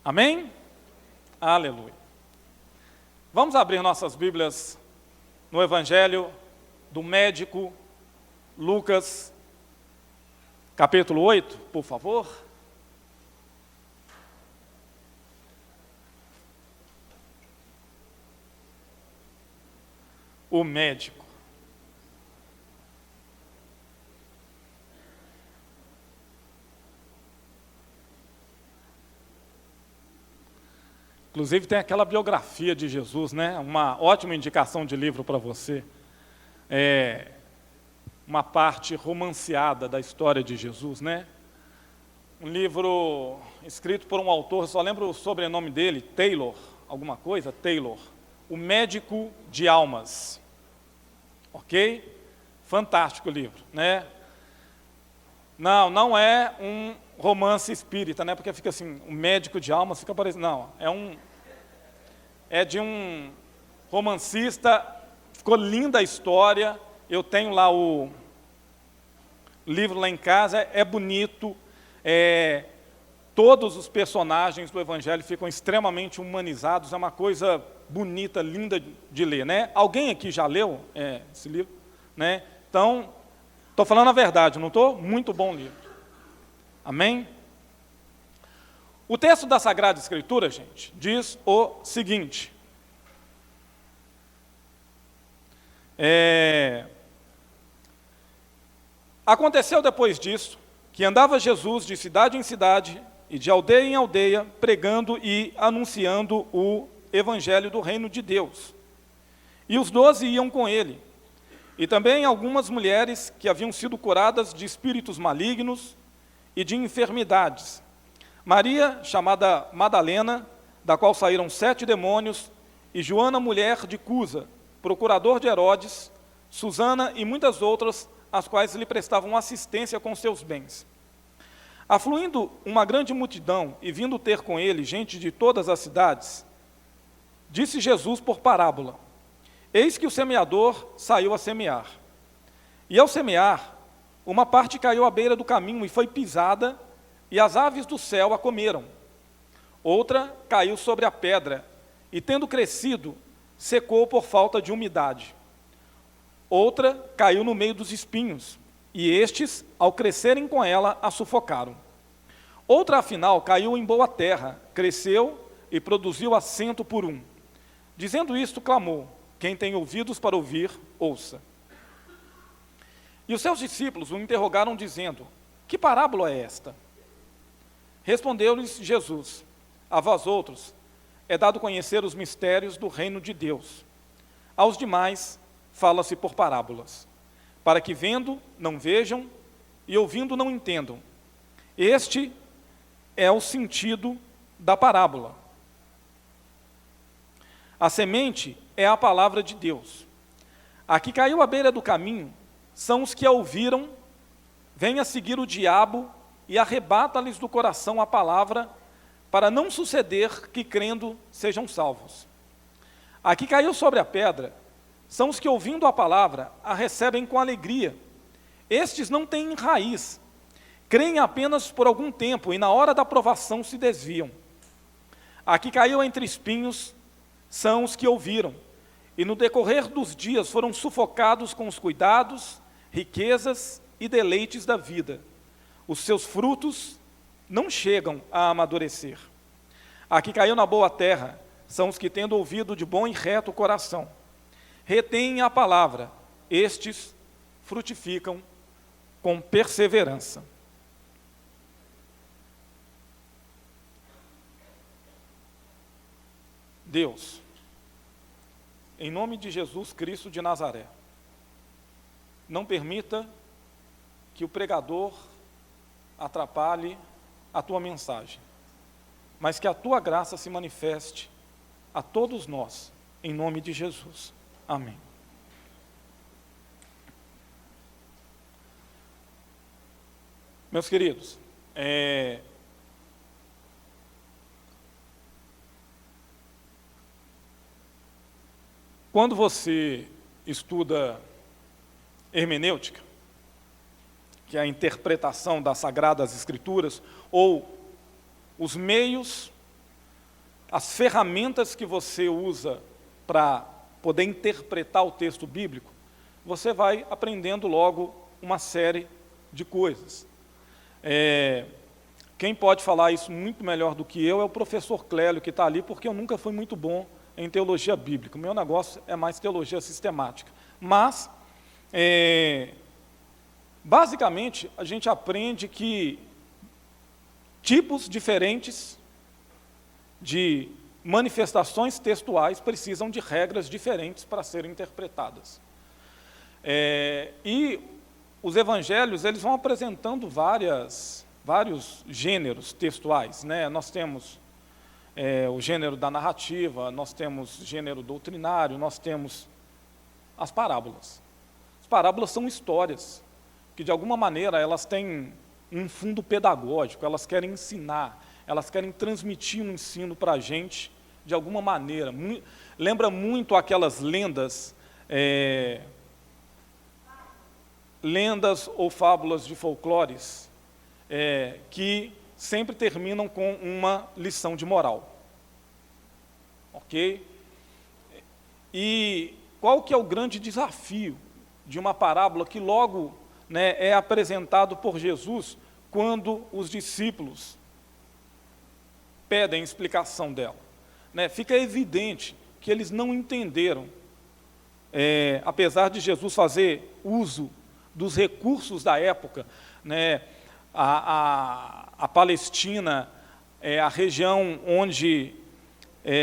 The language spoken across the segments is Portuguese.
Amém? Aleluia. Vamos abrir nossas Bíblias no Evangelho do médico Lucas, capítulo 8, por favor. O médico. Inclusive tem aquela biografia de Jesus, né? Uma ótima indicação de livro para você. É uma parte romanceada da história de Jesus, né? Um livro escrito por um autor, só lembro o sobrenome dele, Taylor, alguma coisa, Taylor. O Médico de Almas. Ok? Fantástico livro, né? Não é um romance espírita, né? Porque fica assim, o médico de almas fica parecendo. Não, é de um romancista. Ficou linda a história. Eu tenho lá o livro lá em casa, é bonito. Todos os personagens do Evangelho ficam extremamente humanizados. É uma coisa bonita, linda de ler, né? Alguém aqui já leu esse livro, né? Então, estou falando a verdade, não estou? Muito bom livro. Amém? O texto da Sagrada Escritura, gente, diz o seguinte. Aconteceu depois disso, que andava Jesus de cidade em cidade e de aldeia em aldeia, pregando e anunciando o Evangelho do Reino de Deus. E os 12 iam com ele. E também algumas mulheres que haviam sido curadas de espíritos malignos e de enfermidades. Maria, chamada Madalena, da qual saíram 7 demônios, e Joana, mulher de Cusa, procurador de Herodes, Susana e muitas outras, as quais lhe prestavam assistência com seus bens. Afluindo uma grande multidão e vindo ter com ele gente de todas as cidades, disse Jesus por parábola: Eis que o semeador saiu a semear. E ao semear, uma parte caiu à beira do caminho e foi pisada, e as aves do céu a comeram. Outra caiu sobre a pedra, e tendo crescido, secou por falta de umidade. Outra caiu no meio dos espinhos, e estes, ao crescerem com ela, a sufocaram. Outra, afinal, caiu em boa terra, cresceu e produziu a 100 por 1. Dizendo isto, clamou: Quem tem ouvidos para ouvir, ouça. E os seus discípulos o interrogaram, dizendo: Que parábola é esta? Respondeu-lhes Jesus: A vós outros é dado conhecer os mistérios do reino de Deus. Aos demais fala-se por parábolas, para que vendo não vejam e ouvindo não entendam. Este é o sentido da parábola. A semente é a palavra de Deus. A que caiu à beira do caminho são os que a ouviram, vêm a seguir o diabo e arrebata-lhes do coração a palavra, para não suceder que, crendo, sejam salvos. A que caiu sobre a pedra são os que, ouvindo a palavra, a recebem com alegria. Estes não têm raiz, creem apenas por algum tempo e na hora da provação se desviam. A que caiu entre espinhos são os que ouviram, e no decorrer dos dias foram sufocados com os cuidados, riquezas e deleites da vida. Os seus frutos não chegam a amadurecer. A que caiu na boa terra são os que, tendo ouvido de bom e reto coração, retêm a palavra, estes frutificam com perseverança. Deus, em nome de Jesus Cristo de Nazaré, não permita que o pregador atrapalhe a tua mensagem, mas que a tua graça se manifeste a todos nós, em nome de Jesus. Amém. Meus queridos, quando você estuda hermenêutica, que é a interpretação das Sagradas Escrituras, ou os meios as ferramentas que você usa para poder interpretar o texto bíblico, você vai aprendendo logo uma série de coisas. Quem pode falar isso muito melhor do que eu é o professor Clélio, que está ali, porque eu nunca fui muito bom em teologia bíblica. O meu negócio é mais teologia sistemática. Mas, basicamente, a gente aprende que tipos diferentes de manifestações textuais precisam de regras diferentes para serem interpretadas. E os evangelhos, eles vão apresentando vários gêneros textuais, né? Nós temos o gênero da narrativa, nós temos gênero doutrinário, nós temos as parábolas. As parábolas são histórias que, de alguma maneira, elas têm um fundo pedagógico, elas querem ensinar, elas querem transmitir um ensino para a gente, de alguma maneira. Lembra muito aquelas lendas, lendas ou fábulas de folclores, que sempre terminam com uma lição de moral. Ok? E qual que é o grande desafio de uma parábola que logo, né, é apresentado por Jesus quando os discípulos pedem explicação dela? Né? Fica evidente que eles não entenderam, apesar de Jesus fazer uso dos recursos da época, né? A Palestina, a região onde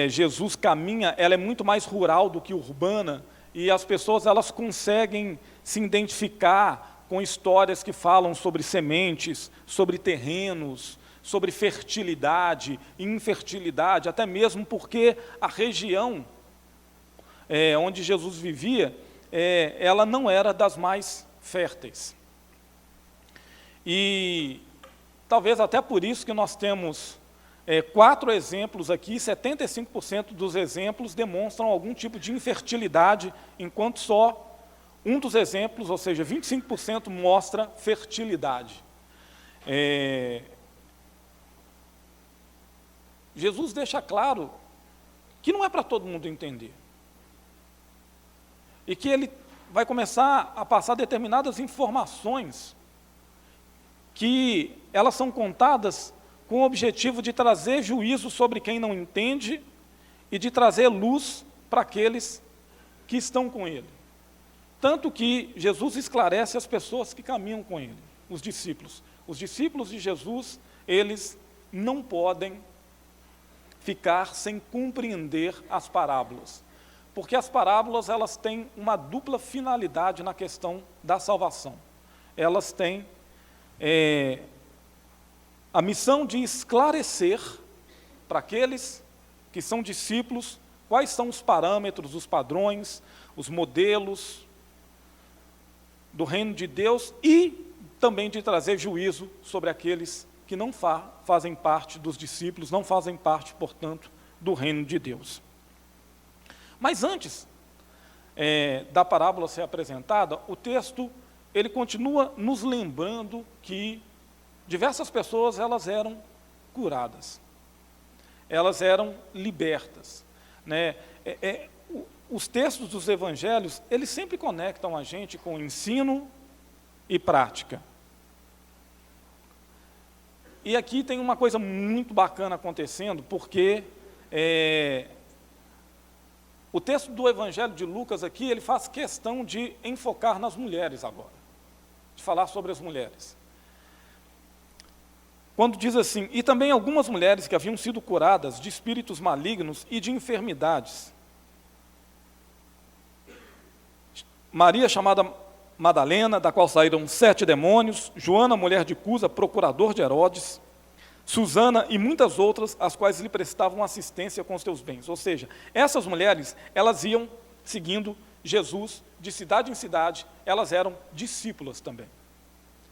Jesus caminha, ela é muito mais rural do que urbana, e as pessoas elas conseguem se identificar com histórias que falam sobre sementes, sobre terrenos, sobre fertilidade, infertilidade, até mesmo porque a região onde Jesus vivia, ela não era das mais férteis. E talvez até por isso que nós temos 4 exemplos aqui, 75% dos exemplos demonstram algum tipo de infertilidade, enquanto só um dos exemplos, ou seja, 25% mostra fertilidade. Jesus deixa claro que não é para todo mundo entender. E que ele vai começar a passar determinadas informações que elas são contadas com o objetivo de trazer juízo sobre quem não entende e de trazer luz para aqueles que estão com ele. Tanto que Jesus esclarece as pessoas que caminham com ele, os discípulos. Os discípulos de Jesus, eles não podem ficar sem compreender as parábolas, porque as parábolas elas têm uma dupla finalidade na questão da salvação. Elas têm a missão de esclarecer para aqueles que são discípulos quais são os parâmetros, os padrões, os modelos do reino de Deus, e também de trazer juízo sobre aqueles que não fazem parte dos discípulos, não fazem parte, portanto, do reino de Deus. Mas antes da parábola ser apresentada, o texto ele continua nos lembrando que diversas pessoas elas eram curadas, elas eram libertas, né? Os textos dos evangelhos, eles sempre conectam a gente com ensino e prática. E aqui tem uma coisa muito bacana acontecendo, porque o texto do Evangelho de Lucas aqui, ele faz questão de enfocar nas mulheres agora, de falar sobre as mulheres. Quando diz assim, e também algumas mulheres que haviam sido curadas de espíritos malignos e de enfermidades. Maria, chamada Madalena, da qual saíram 7 demônios, Joana, mulher de Cusa, procurador de Herodes, Susana e muitas outras, as quais lhe prestavam assistência com os seus bens. Ou seja, essas mulheres, elas iam seguindo Jesus de cidade em cidade, elas eram discípulas também.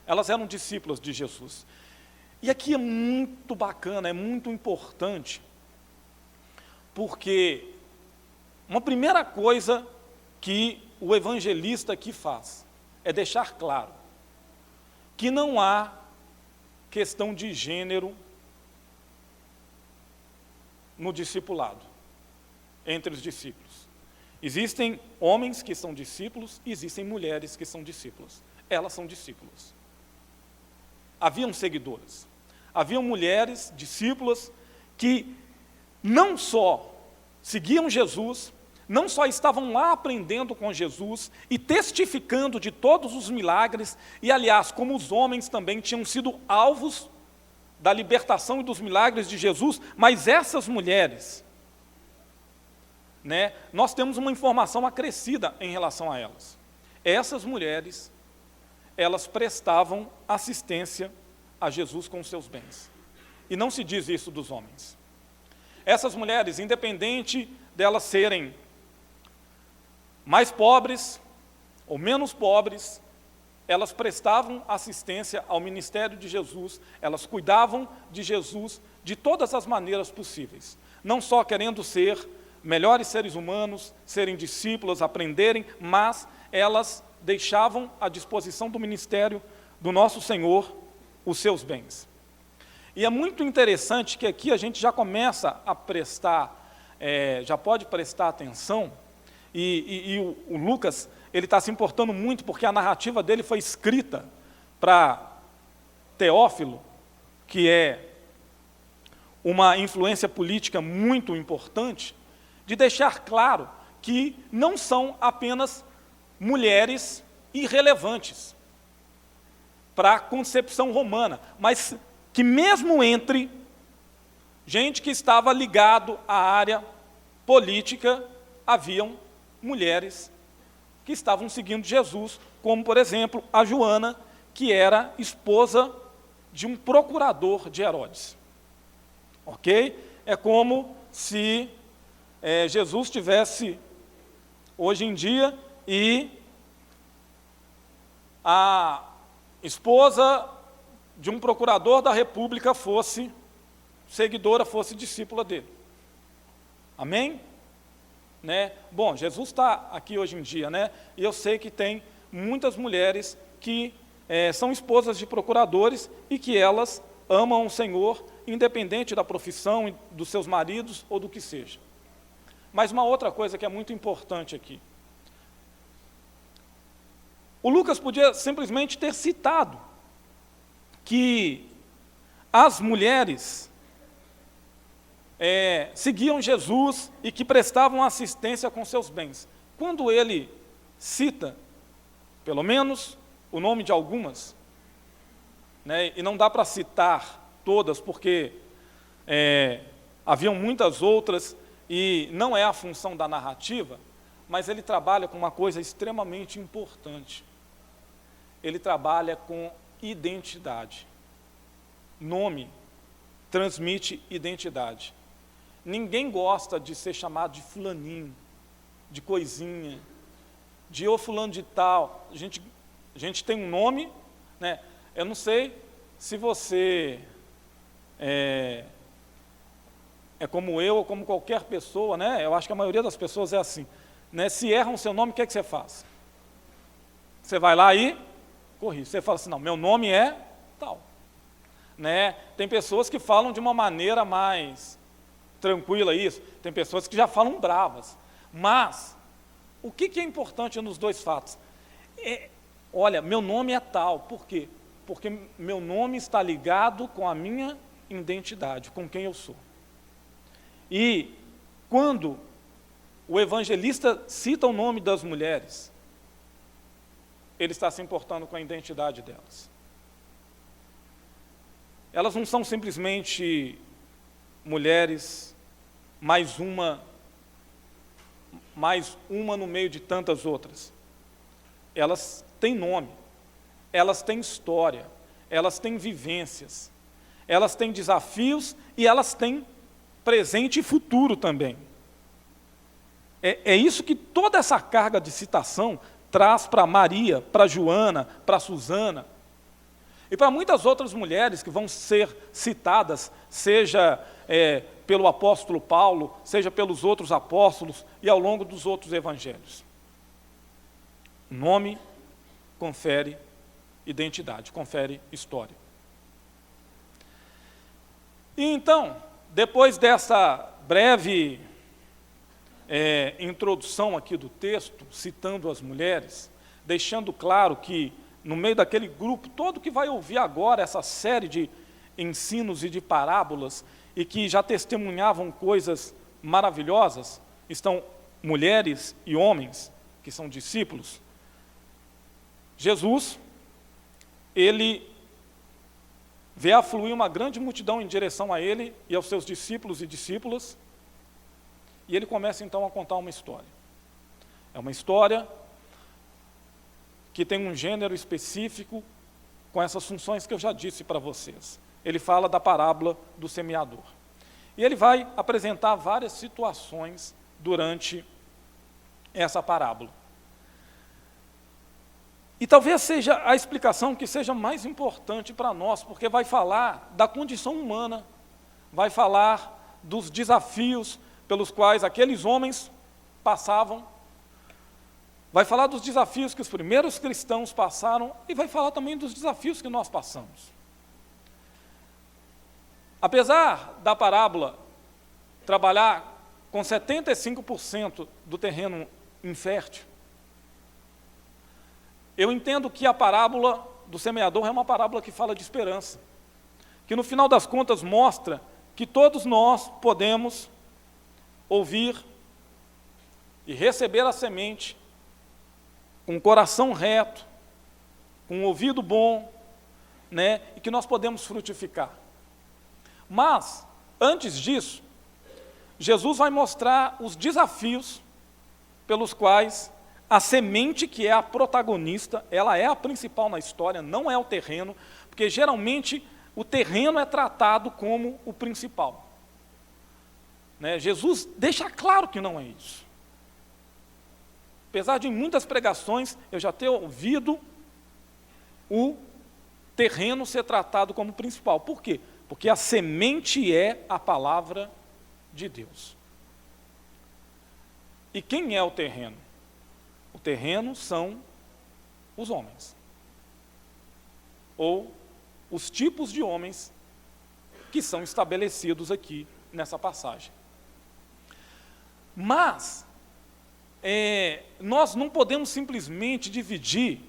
Elas eram discípulas de Jesus. E aqui é muito bacana, é muito importante, porque uma primeira coisa que o evangelista aqui faz é deixar claro que não há questão de gênero no discipulado, entre os discípulos. Existem homens que são discípulos e existem mulheres que são discípulas. Elas são discípulas. Haviam seguidoras. Haviam mulheres, discípulas, que não só seguiam Jesus, não só estavam lá aprendendo com Jesus e testificando de todos os milagres, e aliás, como os homens também tinham sido alvos da libertação e dos milagres de Jesus, mas essas mulheres, nós temos uma informação acrescida em relação a elas. Essas mulheres, elas prestavam assistência a Jesus com os seus bens. E não se diz isso dos homens. Essas mulheres, independente delas serem mais pobres ou menos pobres, elas prestavam assistência ao ministério de Jesus, elas cuidavam de Jesus de todas as maneiras possíveis, não só querendo ser melhores seres humanos, serem discípulos, aprenderem, mas elas deixavam à disposição do ministério do nosso Senhor os seus bens. E é muito interessante que aqui a gente já começa a prestar, já pode prestar atenção, e o Lucas, ele está se importando muito porque a narrativa dele foi escrita para Teófilo, que é uma influência política muito importante, de deixar claro que não são apenas mulheres irrelevantes para a concepção romana, mas que mesmo entre gente que estava ligado à área política, haviam mulheres que estavam seguindo Jesus, como, por exemplo, a Joana, que era esposa de um procurador de Herodes. Ok? É como se Jesus estivesse hoje em dia e a esposa de um procurador da República fosse seguidora, fosse discípula dele. Amém? Bom, Jesus está aqui hoje em dia, e eu sei que tem muitas mulheres que são esposas de procuradores e que elas amam o Senhor, independente da profissão, dos seus maridos ou do que seja. Mas uma outra coisa que é muito importante aqui. O Lucas podia simplesmente ter citado que as mulheres seguiam Jesus e que prestavam assistência com seus bens. Quando ele cita, pelo menos, o nome de algumas, e não dá para citar todas, porque haviam muitas outras, e não é a função da narrativa, mas ele trabalha com uma coisa extremamente importante. Ele trabalha com identidade. Nome transmite identidade. Ninguém gosta de ser chamado de fulaninho, de coisinha, de ô fulano de tal. A gente tem um nome, Eu não sei se você é como eu ou como qualquer pessoa, Eu acho que a maioria das pessoas é assim, Se erram o seu nome, o que é que você faz? Você vai lá e corrige. Você fala assim, não, meu nome é tal. Tem pessoas que falam de uma maneira mais tranquila isso, tem pessoas que já falam bravas. Mas, o que é importante nos dois fatos? Olha, meu nome é tal. Por quê? Porque meu nome está ligado com a minha identidade, com quem eu sou. E quando o evangelista cita o nome das mulheres, ele está se importando com a identidade delas. Elas não são simplesmente mulheres, mais uma no meio de tantas outras. Elas têm nome, elas têm história, elas têm vivências, elas têm desafios e elas têm presente e futuro também. É isso que toda essa carga de citação traz para Maria, para Joana, para Susana, e para muitas outras mulheres que vão ser citadas, seja pelo apóstolo Paulo, seja pelos outros apóstolos e ao longo dos outros evangelhos. O nome confere identidade, confere história. E então, depois breve introdução aqui do texto, citando as mulheres, deixando claro que, no meio daquele grupo todo que vai ouvir agora essa série de ensinos e de parábolas, e que já testemunhavam coisas maravilhosas, estão mulheres e homens que são discípulos. Jesus, ele vê afluir uma grande multidão em direção a ele e aos seus discípulos e discípulas, e ele começa então a contar uma história. É uma história que tem um gênero específico com essas funções que eu já disse para vocês. Ele fala da parábola do semeador. E ele vai apresentar várias situações durante essa parábola. E talvez seja a explicação que seja mais importante para nós, porque vai falar da condição humana, vai falar dos desafios pelos quais aqueles homens passavam, vai falar dos desafios que os primeiros cristãos passaram e vai falar também dos desafios que nós passamos. Apesar da parábola trabalhar com 75% do terreno infértil, eu entendo que a parábola do semeador é uma parábola que fala de esperança, que no final das contas mostra que todos nós podemos ouvir e receber a semente com o coração reto, com um ouvido bom, né, e que nós podemos frutificar. Mas, antes disso, Jesus vai mostrar os desafios pelos quais a semente, que é a protagonista, ela é a principal na história, não é o terreno, porque geralmente o terreno é tratado como o principal. Né? Jesus deixa claro que não é isso. Apesar de em muitas pregações eu já ter ouvido o terreno ser tratado como principal. Por quê? Porque a semente é a palavra de Deus. E quem é o terreno? O terreno são os homens. Ou os tipos de homens que são estabelecidos aqui nessa passagem. Mas, nós não podemos simplesmente dividir,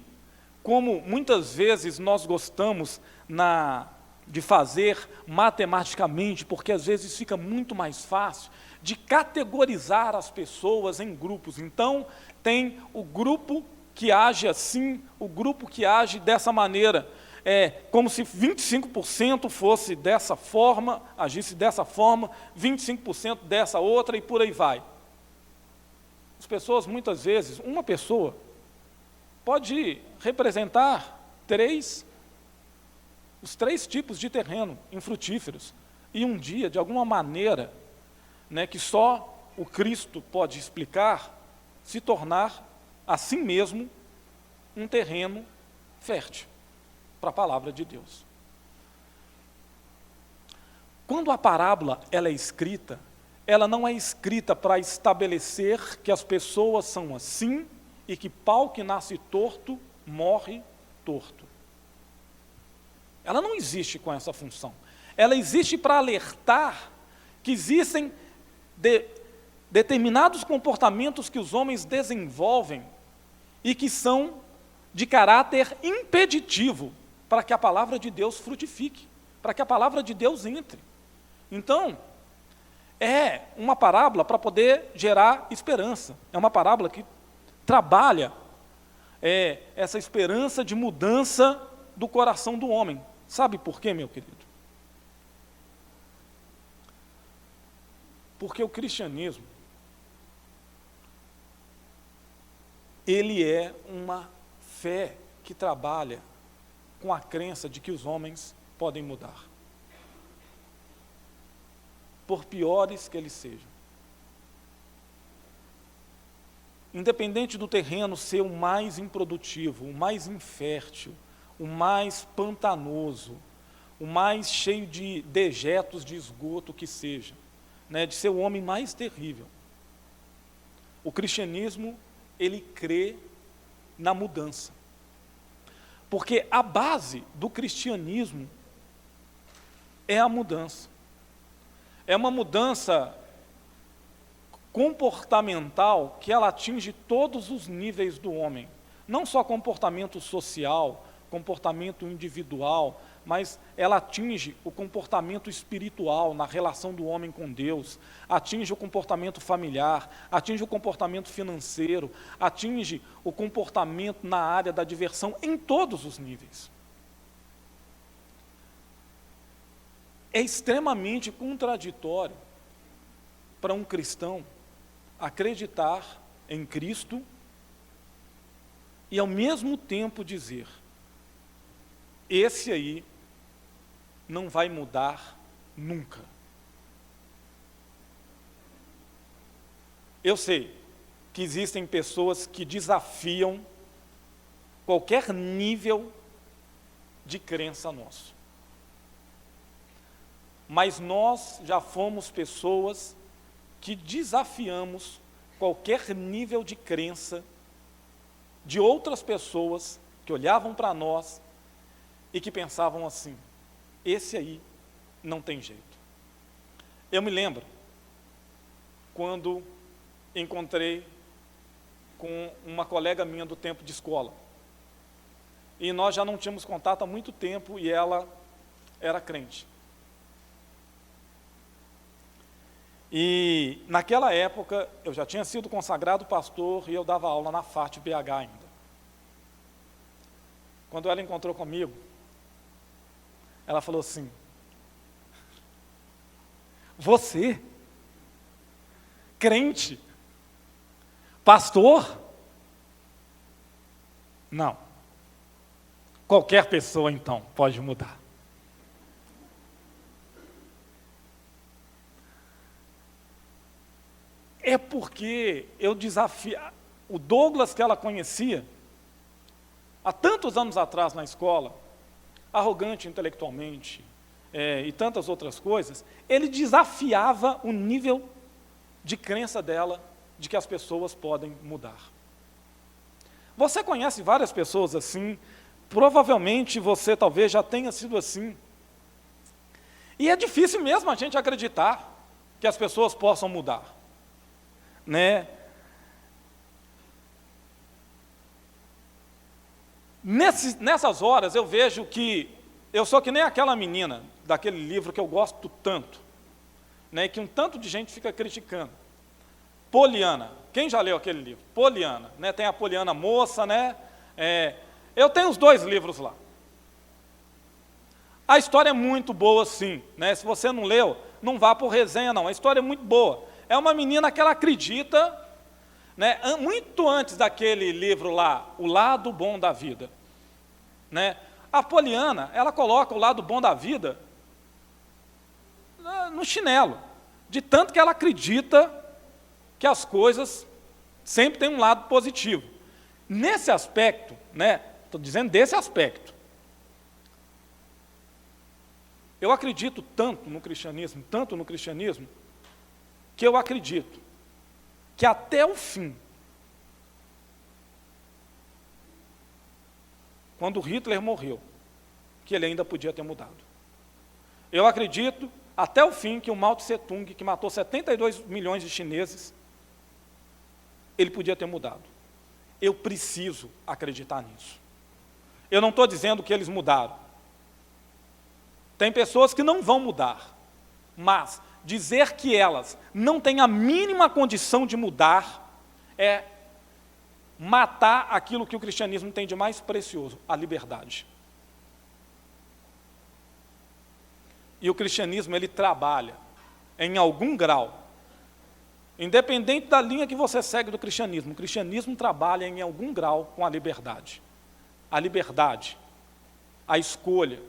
como muitas vezes nós gostamos de fazer matematicamente, porque às vezes fica muito mais fácil, de categorizar as pessoas em grupos. Então, tem o grupo que age assim, o grupo que age dessa maneira. Como se 25% fosse dessa forma, agisse dessa forma, 25% dessa outra e por aí vai. As pessoas, muitas vezes, uma pessoa pode representar os três tipos de terreno infrutíferos. E um dia, de alguma maneira, né, que só o Cristo pode explicar, se tornar, assim mesmo, um terreno fértil para a palavra de Deus. Quando a parábola ela é escrita, ela não é escrita para estabelecer que as pessoas são assim e que pau que nasce torto, morre torto. Ela não existe com essa função. Ela existe para alertar que existem determinados comportamentos que os homens desenvolvem e que são de caráter impeditivo para que a palavra de Deus frutifique, para que a palavra de Deus entre. Então, é uma parábola para poder gerar esperança. É uma parábola que trabalha essa esperança de mudança do coração do homem. Sabe por quê, meu querido? Porque o cristianismo, ele é uma fé que trabalha com a crença de que os homens podem mudar, por piores que eles sejam. Independente do terreno ser o mais improdutivo, o mais infértil, o mais pantanoso, o mais cheio de dejetos de esgoto que seja, né, de ser o homem mais terrível. O cristianismo, ele crê na mudança. Porque a base do cristianismo é a mudança. É uma mudança comportamental que ela atinge todos os níveis do homem. Não só comportamento social, comportamento individual, mas ela atinge o comportamento espiritual na relação do homem com Deus, atinge o comportamento familiar, atinge o comportamento financeiro, atinge o comportamento na área da diversão, em todos os níveis. É extremamente contraditório para um cristão acreditar em Cristo e, ao mesmo tempo, dizer: esse aí não vai mudar nunca. Eu sei que existem pessoas que desafiam qualquer nível de crença nosso. Mas nós já fomos pessoas que desafiamos qualquer nível de crença de outras pessoas que olhavam para nós e que pensavam assim: esse aí não tem jeito. Eu me lembro quando encontrei com uma colega minha do tempo de escola, e nós já não tínhamos contato há muito tempo, e ela era crente. E naquela época eu já tinha sido consagrado pastor e eu dava aula na FAT BH ainda. Quando ela encontrou comigo, ela falou assim: você, crente, pastor? Não. Qualquer pessoa, então, pode mudar. É porque eu desafio o Douglas que ela conhecia há tantos anos atrás na escola, arrogante intelectualmente, e tantas outras coisas, ele desafiava o nível de crença dela de que as pessoas podem mudar. Você conhece várias pessoas assim, provavelmente você talvez já tenha sido assim. E é difícil mesmo a gente acreditar que as pessoas possam mudar, né? Nessas horas eu vejo que eu sou que nem aquela menina daquele livro que eu gosto tanto, né, que um tanto de gente fica criticando. Poliana. Quem já leu aquele livro? Poliana, né? Tem a Poliana moça, né? Eu tenho os 2 livros lá. A história é muito boa, sim, né? Se você não leu, não vá por resenha, não. A história é muito boa. É uma menina que ela acredita, né, muito antes daquele livro lá, O Lado Bom da Vida, né? A Poliana, ela coloca o lado bom da vida no chinelo, de tanto que ela acredita que as coisas sempre têm um lado positivo. Nesse aspecto, né, estou dizendo desse aspecto, eu acredito tanto no cristianismo, que eu acredito que até o fim, quando Hitler morreu, que ele ainda podia ter mudado. Eu acredito até o fim que o Mao Tse-tung, que matou 72 milhões de chineses, ele podia ter mudado. Eu preciso acreditar nisso. Eu não estou dizendo que eles mudaram. Tem pessoas que não vão mudar, mas dizer que elas não têm a mínima condição de mudar é matar aquilo que o cristianismo tem de mais precioso, a liberdade. E o cristianismo, ele trabalha em algum grau, independente da linha que você segue do cristianismo, o cristianismo trabalha em algum grau com a liberdade. A liberdade, a escolha,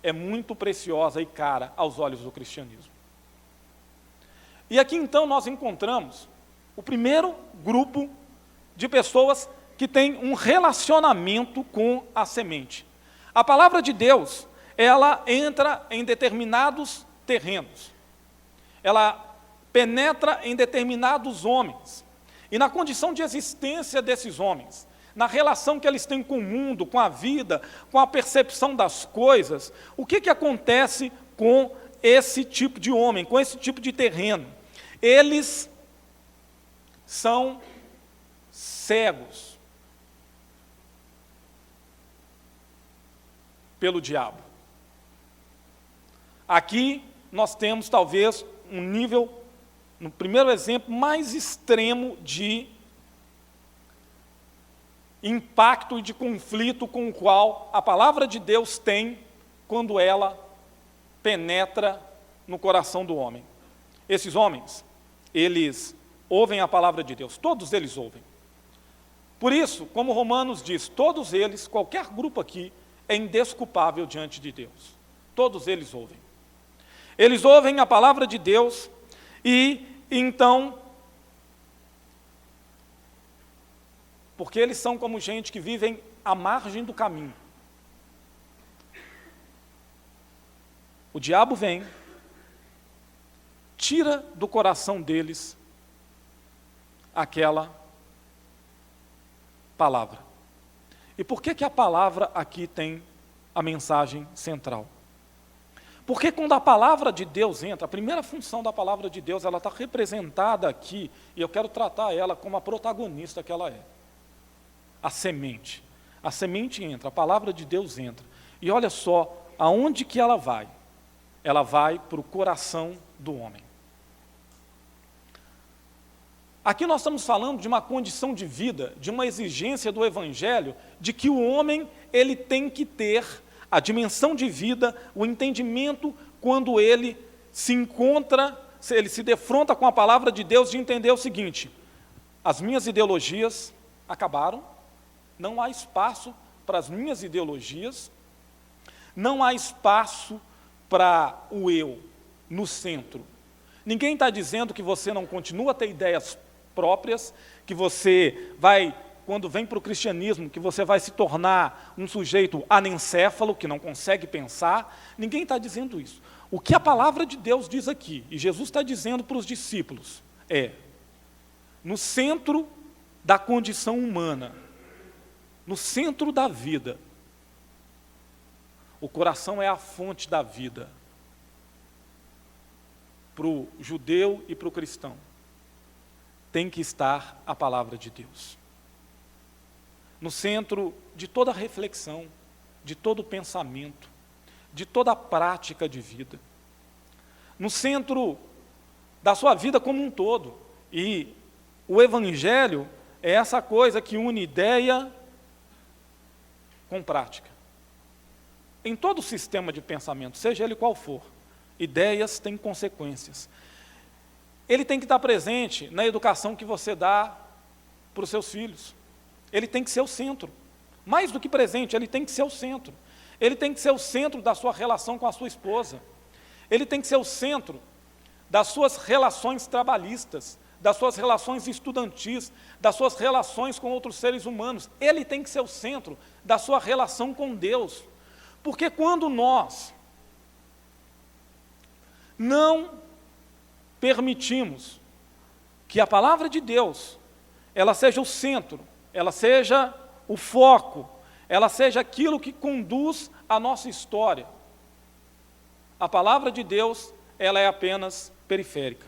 é muito preciosa e cara aos olhos do cristianismo. E aqui então nós encontramos o primeiro grupo de pessoas que têm um relacionamento com a semente. A palavra de Deus, ela entra em determinados terrenos, ela penetra em determinados homens, e na condição de existência desses homens, na relação que eles têm com o mundo, com a vida, com a percepção das coisas, o que acontece com esse tipo de homem, com esse tipo de terreno? Eles são cegos pelo diabo. Aqui nós temos talvez um nível, no primeiro exemplo, mais extremo de impacto e de conflito com o qual a palavra de Deus tem quando ela penetra no coração do homem. Esses homens, eles ouvem a palavra de Deus, todos eles ouvem. Por isso, como Romanos diz, todos eles, qualquer grupo aqui, é indesculpável diante de Deus. Todos eles ouvem. Eles ouvem a palavra de Deus e, então, porque eles são como gente que vivem à margem do caminho. O diabo vem, tira do coração deles aquela palavra. E por que a palavra aqui tem a mensagem central? Porque quando a palavra de Deus entra, a primeira função da palavra de Deus, ela está representada aqui, e eu quero tratar ela como a protagonista que ela é. A semente. A semente entra, a palavra de Deus entra. E olha só, aonde que ela vai? Ela vai para o coração do homem. Aqui nós estamos falando de uma condição de vida, de uma exigência do Evangelho, de que o homem ele tem que ter a dimensão de vida, o entendimento quando ele se encontra, ele se defronta com a palavra de Deus, de entender o seguinte: as minhas ideologias acabaram, não há espaço para as minhas ideologias, não há espaço para o eu no centro. Ninguém está dizendo que você não continua a ter ideias próprias, que você vai, quando vem para o cristianismo, que você vai se tornar um sujeito anencéfalo, que não consegue pensar. Ninguém está dizendo isso. O que a palavra de Deus diz aqui, e Jesus está dizendo para os discípulos, é: no centro da condição humana, no centro da vida, o coração é a fonte da vida. Para o judeu e para o cristão, tem que estar a palavra de Deus. No centro de toda reflexão, de todo pensamento, de toda prática de vida. No centro da sua vida como um todo. E o Evangelho é essa coisa que une ideia com prática. Em todo sistema de pensamento, seja ele qual for, ideias têm consequências. Ele tem que estar presente na educação que você dá para os seus filhos. Ele tem que ser o centro. Mais do que presente, ele tem que ser o centro. Ele tem que ser o centro da sua relação com a sua esposa. Ele tem que ser o centro das suas relações trabalhistas, das suas relações estudantis, das suas relações com outros seres humanos. Ele tem que ser o centro da sua relação com Deus. Porque quando nós não permitimos que a palavra de Deus, ela seja o centro, ela seja o foco, ela seja aquilo que conduz a nossa história, a palavra de Deus, ela é apenas periférica.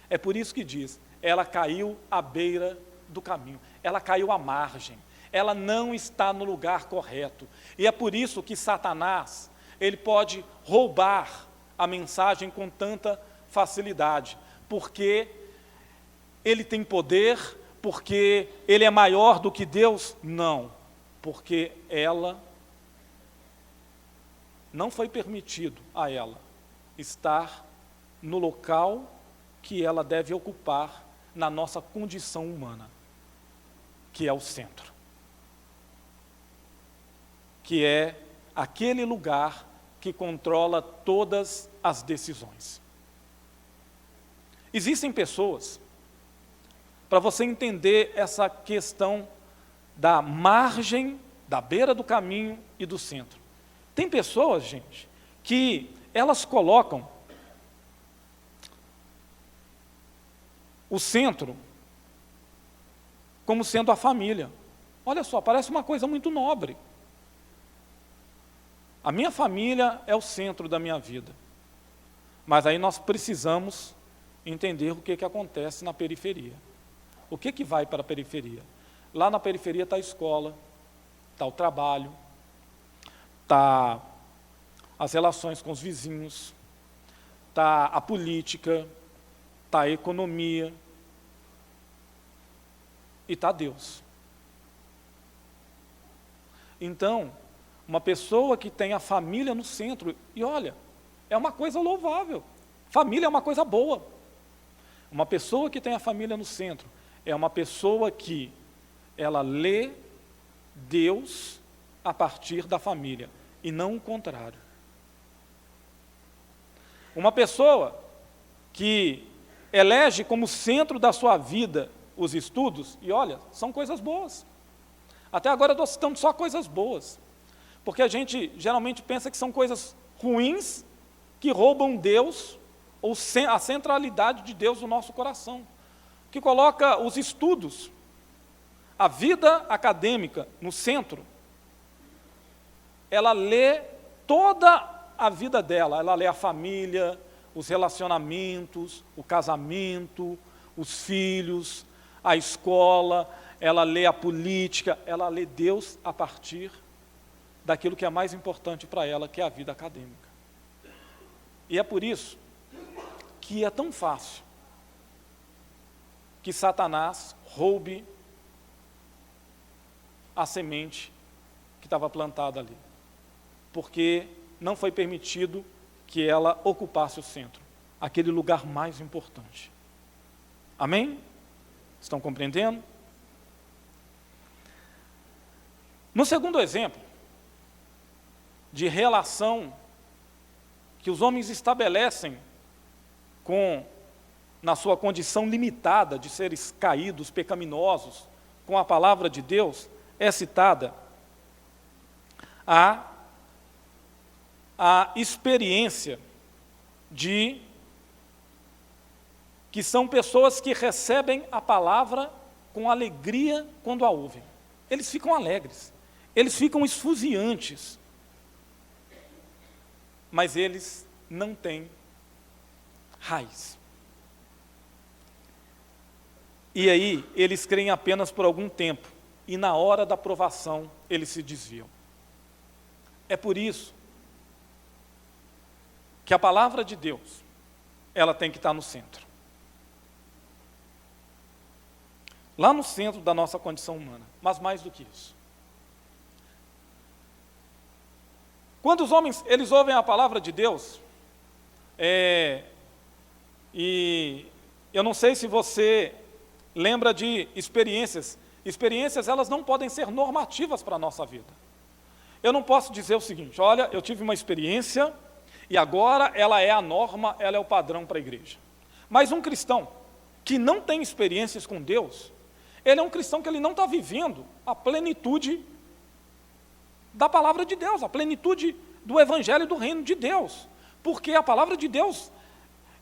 É por isso que diz, ela caiu à beira do caminho, ela caiu à margem, ela não está no lugar correto. E é por isso que Satanás, ele pode roubar a mensagem com tanta facilidade, porque ele tem poder, porque ele é maior do que Deus? Não, porque ela não foi permitido a ela estar no local que ela deve ocupar na nossa condição humana, que é o centro, que é aquele lugar que controla todas as decisões. Existem pessoas, para você entender essa questão da margem, da beira do caminho e do centro. Tem pessoas, gente, que elas colocam o centro como sendo a família. Olha só, parece uma coisa muito nobre. A minha família é o centro da minha vida. Mas aí nós precisamos entender o que acontece na periferia. o que vai para a periferia? Lá na periferia está a escola, está o trabalho, está as relações com os vizinhos, está a política, está a economia e está Deus. Então, uma pessoa que tem a família no centro, e olha, é uma coisa louvável, família é uma coisa boa. Uma pessoa que tem a família no centro é uma pessoa que ela lê Deus a partir da família, e não o contrário. Uma pessoa que elege como centro da sua vida os estudos, e olha, são coisas boas. Até agora eu estou citando só coisas boas, porque a gente geralmente pensa que são coisas ruins que roubam Deus, ou a centralidade de Deus no nosso coração, que coloca os estudos, a vida acadêmica no centro. Ela lê toda a vida dela, ela lê a família, os relacionamentos, o casamento, os filhos, a escola, ela lê a política, ela lê Deus a partir daquilo que é mais importante para ela, que é a vida acadêmica. E é por isso que é tão fácil que Satanás roube a semente que estava plantada ali, porque não foi permitido que ela ocupasse o centro, aquele lugar mais importante. Amém? Estão compreendendo? No segundo exemplo de relação que os homens estabelecem na sua condição limitada de seres caídos, pecaminosos, com a palavra de Deus, é citada a experiência que são pessoas que recebem a palavra com alegria quando a ouvem. Eles ficam alegres, eles ficam esfuziantes, mas eles não têm raiz. E aí, eles creem apenas por algum tempo, e na hora da provação, eles se desviam. É por isso que a palavra de Deus, ela tem que estar no centro. Lá no centro da nossa condição humana, mas mais do que isso. Quando os homens, eles ouvem a palavra de Deus, e eu não sei se você lembra de experiências. Experiências, elas não podem ser normativas para a nossa vida. Eu não posso dizer o seguinte: olha, eu tive uma experiência e agora ela é a norma, ela é o padrão para a igreja. Mas um cristão que não tem experiências com Deus, ele é um cristão que ele não está vivendo a plenitude da palavra de Deus, a plenitude do evangelho do reino de Deus. Porque a palavra de Deus,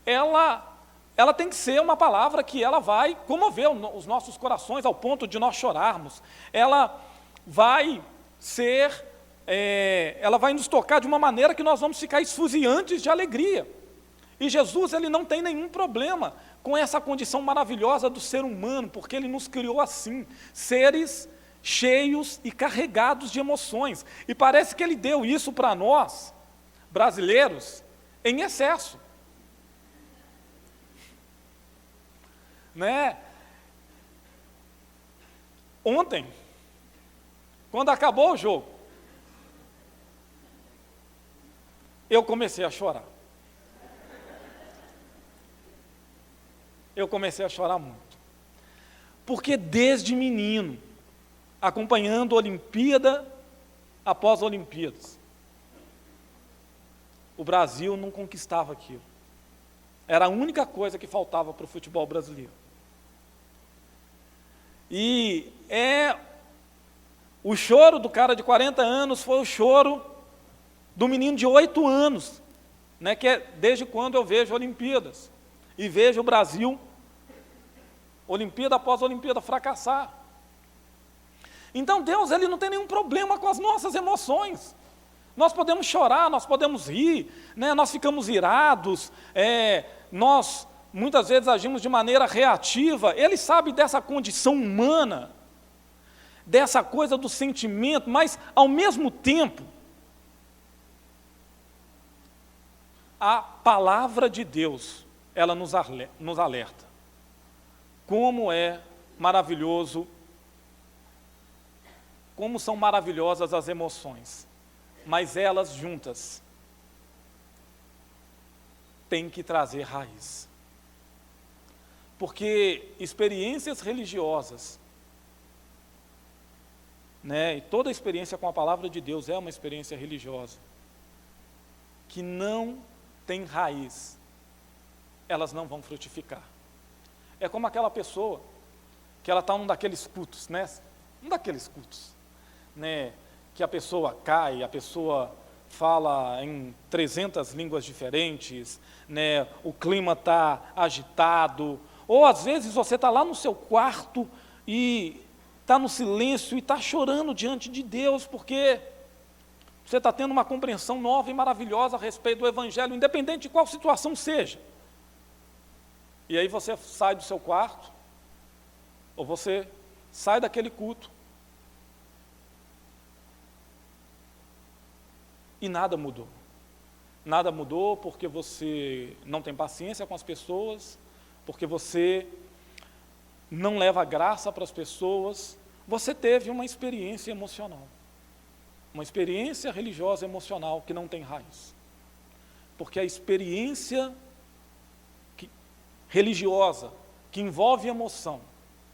ela tem que ser uma palavra que ela vai comover os nossos corações ao ponto de nós chorarmos. Ela vai nos tocar de uma maneira que nós vamos ficar esfuziantes de alegria. E Jesus, ele não tem nenhum problema com essa condição maravilhosa do ser humano, porque ele nos criou assim, seres cheios e carregados de emoções. E parece que ele deu isso para nós, brasileiros, em excesso. Né? Ontem, quando acabou o jogo, eu comecei a chorar. Eu comecei a chorar muito. Porque desde menino, acompanhando Olimpíada após Olimpíadas, o Brasil não conquistava aquilo. Era a única coisa que faltava para o futebol brasileiro. E o choro do cara de 40 anos foi o choro do menino de 8 anos, né, que é desde quando eu vejo Olimpíadas, e vejo o Brasil, Olimpíada após Olimpíada, fracassar. Então Deus, ele não tem nenhum problema com as nossas emoções. Nós podemos chorar, nós podemos rir, né, nós ficamos irados, nós muitas vezes agimos de maneira reativa. Ele sabe dessa condição humana, dessa coisa do sentimento, mas, ao mesmo tempo, a palavra de Deus, ela nos alerta. Como é maravilhoso, como são maravilhosas as emoções, mas elas juntas têm que trazer raiz. Porque experiências religiosas, e toda experiência com a palavra de Deus é uma experiência religiosa, que não tem raiz, elas não vão frutificar. É como aquela pessoa que ela está num daqueles cultos, que a pessoa cai, a pessoa fala em 300 línguas diferentes, o clima está agitado, ou às vezes você está lá no seu quarto e está no silêncio e está chorando diante de Deus, porque você está tendo uma compreensão nova e maravilhosa a respeito do Evangelho, independente de qual situação seja. E aí você sai do seu quarto, ou você sai daquele culto, e nada mudou. Nada mudou porque você não tem paciência com as pessoas, porque você não leva graça para as pessoas. Você teve uma experiência emocional, uma experiência religiosa emocional que não tem raiz. Porque a experiência religiosa que envolve emoção,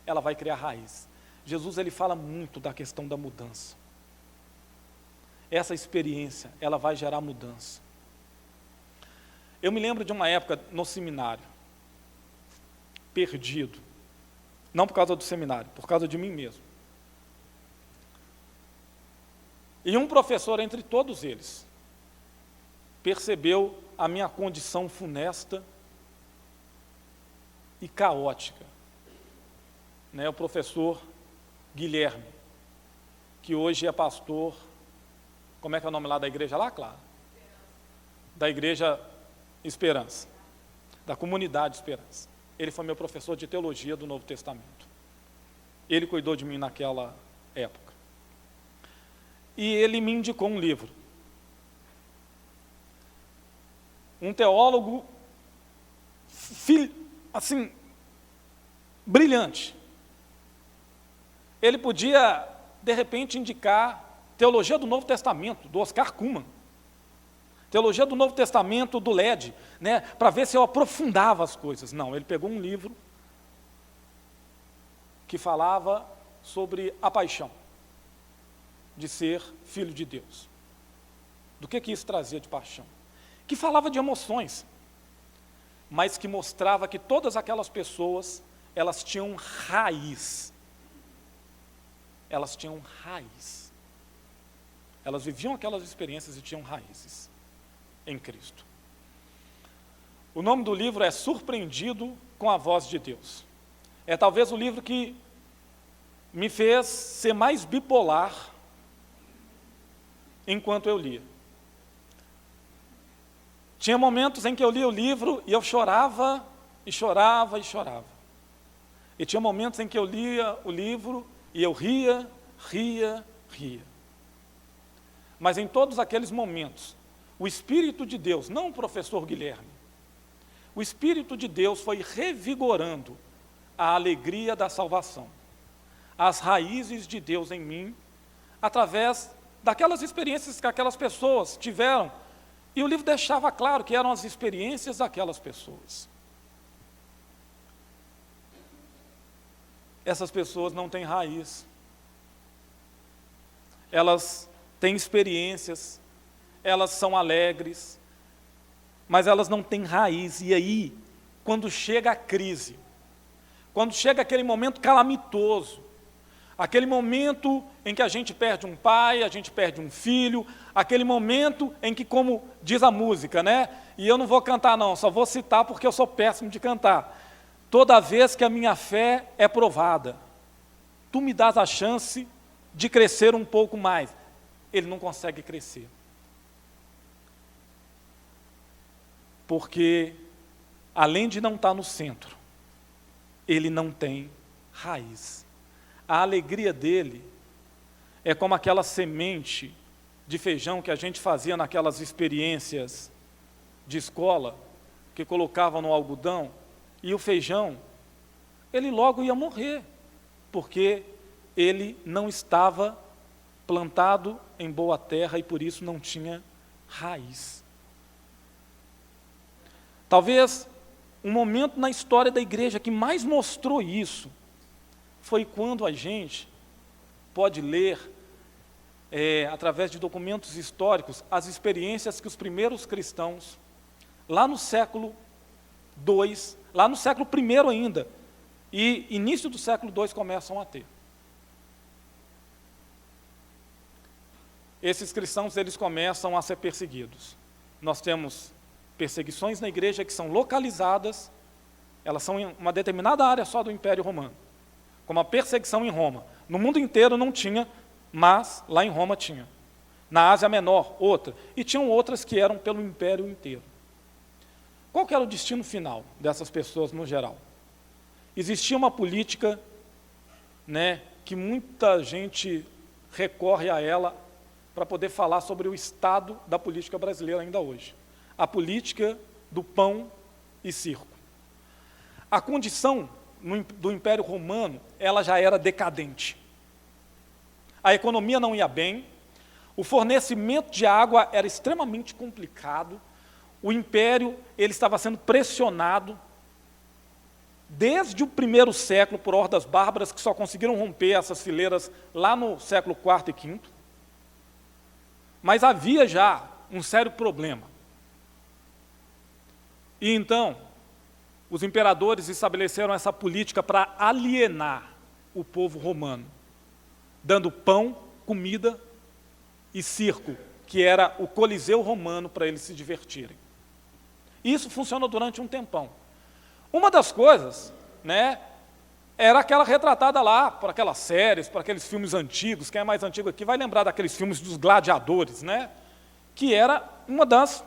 ela vai criar raiz. Jesus, ele fala muito da questão da mudança. Essa experiência, ela vai gerar mudança. Eu me lembro de uma época no seminário, perdido, não por causa do seminário, por causa de mim mesmo. E um professor entre todos eles percebeu a minha condição funesta e caótica. O professor Guilherme, que hoje é pastor, como é que é o nome lá da igreja lá, Clara? Da Igreja Esperança, da Comunidade Esperança. Ele foi meu professor de teologia do Novo Testamento. Ele cuidou de mim naquela época. E ele me indicou um livro. Um teólogo, assim, brilhante. Ele podia, de repente, indicar Teologia do Novo Testamento, do Oscar Cullmann. Teologia do Novo Testamento, do LED, para ver se eu aprofundava as coisas. Não, ele pegou um livro que falava sobre a paixão de ser filho de Deus. Do que isso trazia de paixão? Que falava de emoções, mas que mostrava que todas aquelas pessoas, elas tinham raiz. Elas tinham raiz. Elas viviam aquelas experiências e tinham raízes em Cristo. O nome do livro é Surpreendido com a Voz de Deus. É talvez o livro que me fez ser mais bipolar enquanto eu lia. Tinha momentos em que eu lia o livro e eu chorava, e chorava, e chorava. E tinha momentos em que eu lia o livro e eu ria. Mas em todos aqueles momentos, o Espírito de Deus, não o professor Guilherme, o Espírito de Deus foi revigorando a alegria da salvação, as raízes de Deus em mim, através daquelas experiências que aquelas pessoas tiveram. E o livro deixava claro que eram as experiências daquelas pessoas. Essas pessoas não têm raiz. Elas têm experiências, elas são alegres, mas elas não têm raiz. E aí, quando chega a crise, quando chega aquele momento calamitoso, aquele momento em que a gente perde um pai, a gente perde um filho, aquele momento em que, como diz a música, e eu não vou cantar não, só vou citar porque eu sou péssimo de cantar. Toda vez que a minha fé é provada, tu me dás a chance de crescer um pouco mais. Ele não consegue crescer. Porque além de não estar no centro, ele não tem raiz. A alegria dele é como aquela semente de feijão que a gente fazia naquelas experiências de escola, que colocavam no algodão, e o feijão, ele logo ia morrer, porque ele não estava plantado em boa terra e por isso não tinha raiz. Talvez um momento na história da igreja que mais mostrou isso foi quando a gente pode ler, através de documentos históricos, as experiências que os primeiros cristãos, lá no século II, lá no século I ainda, e início do século II, começam a ter. Esses cristãos, eles começam a ser perseguidos. Nós temos perseguições na igreja que são localizadas, elas são em uma determinada área só do Império Romano, como a perseguição em Roma. No mundo inteiro não tinha, mas lá em Roma tinha. Na Ásia Menor, outra. E tinham outras que eram pelo Império inteiro. Qual que era o destino final dessas pessoas no geral? Existia uma política, que muita gente recorre a ela para poder falar sobre o estado da política brasileira ainda hoje. A política do pão e circo. A condição do Império Romano, ela já era decadente. A economia não ia bem, o fornecimento de água era extremamente complicado, o Império ele estava sendo pressionado desde o primeiro século por hordas bárbaras que só conseguiram romper essas fileiras lá no século IV e V. Mas havia já um sério problema. E então, os imperadores estabeleceram essa política para alienar o povo romano, dando pão, comida e circo, que era o Coliseu romano, para eles se divertirem. Isso funcionou durante um tempão. Uma das coisas, era aquela retratada lá, por aquelas séries, por aqueles filmes antigos. Quem é mais antigo aqui vai lembrar daqueles filmes dos gladiadores, que era uma das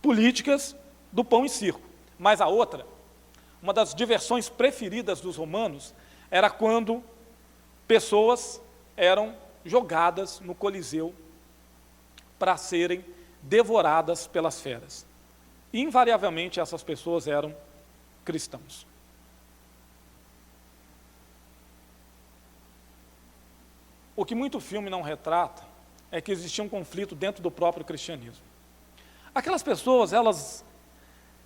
políticas do pão e circo. Mas a outra, uma das diversões preferidas dos romanos, era quando pessoas eram jogadas no Coliseu para serem devoradas pelas feras. Invariavelmente, essas pessoas eram cristãos. O que muito filme não retrata é que existia um conflito dentro do próprio cristianismo. Aquelas pessoas, elas,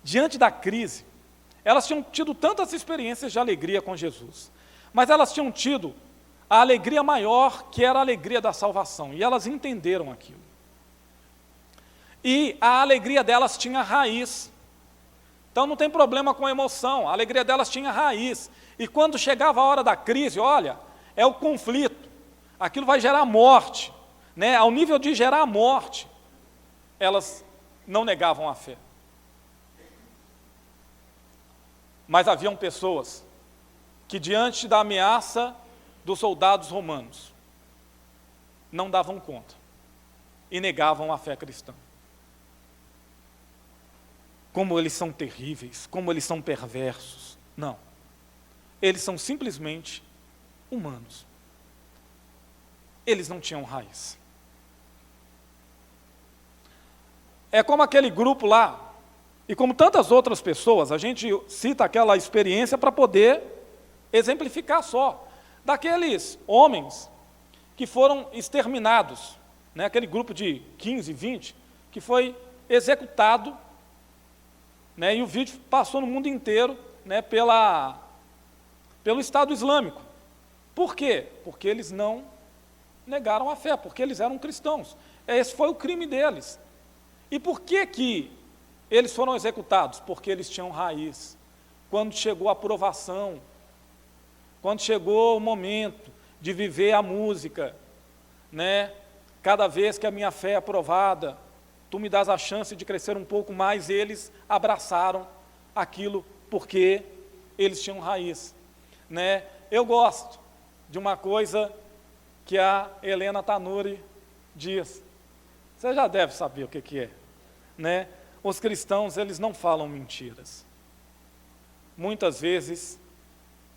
diante da crise, elas tinham tido tantas experiências de alegria com Jesus, mas elas tinham tido a alegria maior, que era a alegria da salvação, e elas entenderam aquilo. E a alegria delas tinha raiz. Então não tem problema com a emoção, a alegria delas tinha raiz. E quando chegava a hora da crise, olha, é o conflito, aquilo vai gerar morte, ao nível de gerar morte, elas não negavam a fé. Mas haviam pessoas que, diante da ameaça dos soldados romanos, não davam conta e negavam a fé cristã. Como eles são terríveis, como eles são perversos. Não. Eles são simplesmente humanos. Eles não tinham raiz. É como aquele grupo lá, e como tantas outras pessoas, a gente cita aquela experiência para poder exemplificar só, daqueles homens que foram exterminados, aquele grupo de 15, 20, que foi executado, e o vídeo passou no mundo inteiro, pelo Estado Islâmico. Por quê? Porque eles não negaram a fé, porque eles eram cristãos. Esse foi o crime deles. E por que eles foram executados? Porque eles tinham raiz. Quando chegou a provação, quando chegou o momento de viver a música, cada vez que a minha fé é provada, tu me dás a chance de crescer um pouco mais, eles abraçaram aquilo porque eles tinham raiz. Eu gosto de uma coisa que a Helena Tanuri diz. Você já deve saber o que é. Os cristãos, eles não falam mentiras. muitas vezes,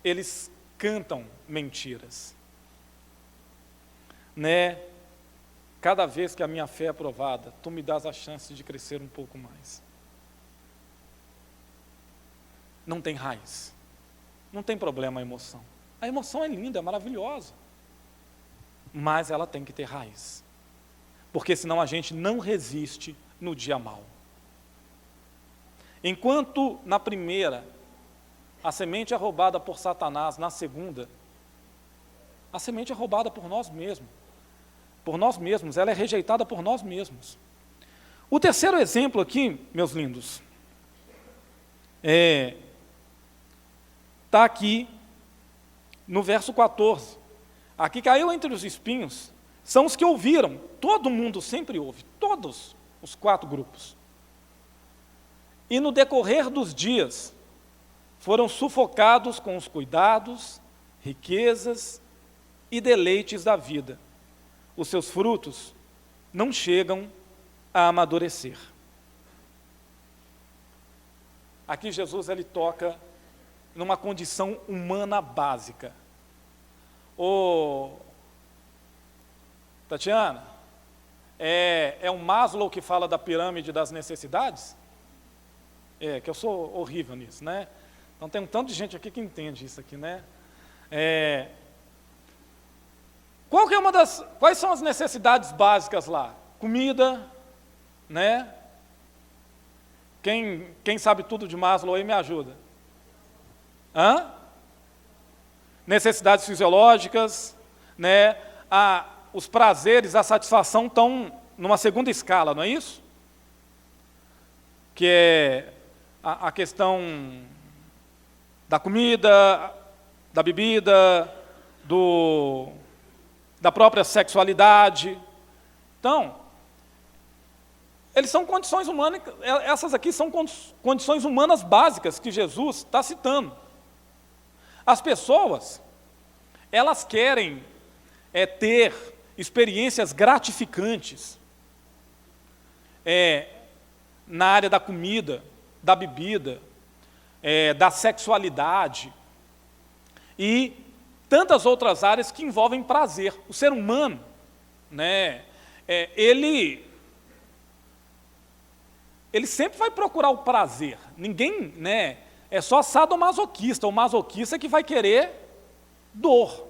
eles cantam mentiras. Né? Cada vez que a minha fé é provada, tu me dás a chance de crescer um pouco mais. Não tem raiz. Não tem problema a emoção. A emoção é linda, é maravilhosa. Mas ela tem que ter raiz. Porque senão a gente não resiste no dia mau. Enquanto na primeira, a semente é roubada por Satanás, na segunda, a semente é roubada por nós mesmos. Por nós mesmos, ela é rejeitada por nós mesmos. O terceiro exemplo aqui, meus lindos, está aqui no verso 14. Aqui caiu entre os espinhos, são os que ouviram. Todo mundo sempre ouve, todos os 4 grupos. E no decorrer dos dias, foram sufocados com os cuidados, riquezas e deleites da vida. Os seus frutos não chegam a amadurecer. Aqui Jesus ele toca numa condição humana básica. Ô, Tatiana, é o Maslow que fala da pirâmide das necessidades? Que eu sou horrível nisso, né? Então tem um tanto de gente aqui que entende isso aqui, né? Quais são as necessidades básicas lá? Comida, né? Quem sabe tudo de Maslow aí me ajuda. Necessidades fisiológicas, né? Os prazeres, a satisfação estão numa segunda escala, não é isso? Que é a questão da comida, da bebida, da própria sexualidade. Então, eles são condições humanas, essas aqui são condições humanas básicas que Jesus está citando. As pessoas, elas querem ter experiências gratificantes na área da comida, da bebida, da sexualidade e tantas outras áreas que envolvem prazer. O ser humano, né, ele sempre vai procurar o prazer. Ninguém, né, é só sadomasoquista. O masoquista que vai querer dor.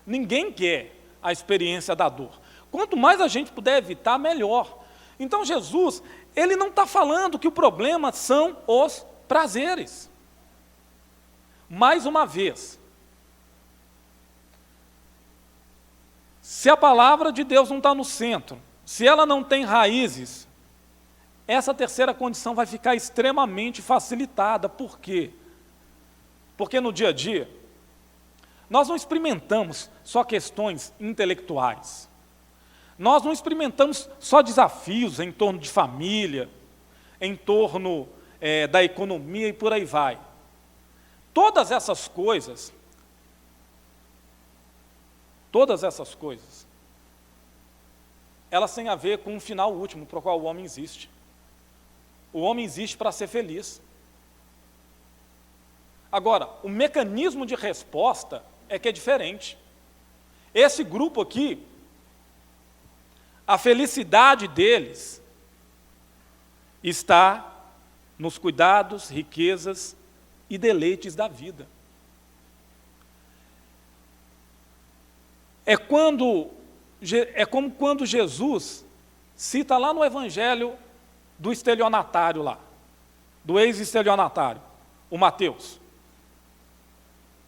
Ninguém quer a experiência da dor. Quanto mais a gente puder evitar, melhor. Então Jesus, ele não está falando que o problema são os prazeres. Mais uma vez, se a palavra de Deus não está no centro, se ela não tem raízes, essa terceira condição vai ficar extremamente facilitada. Por quê? Porque no dia a dia, nós não experimentamos só questões intelectuais. Nós não experimentamos só desafios em torno de família, em torno da economia e por aí vai. Todas essas coisas, elas têm a ver com um final último para o qual o homem existe. O homem existe para ser feliz. Agora, o mecanismo de resposta é que é diferente. Esse grupo aqui, a felicidade deles está nos cuidados, riquezas e deleites da vida. É como quando Jesus cita lá no Evangelho do estelionatário lá, do ex-estelionatário, o Mateus.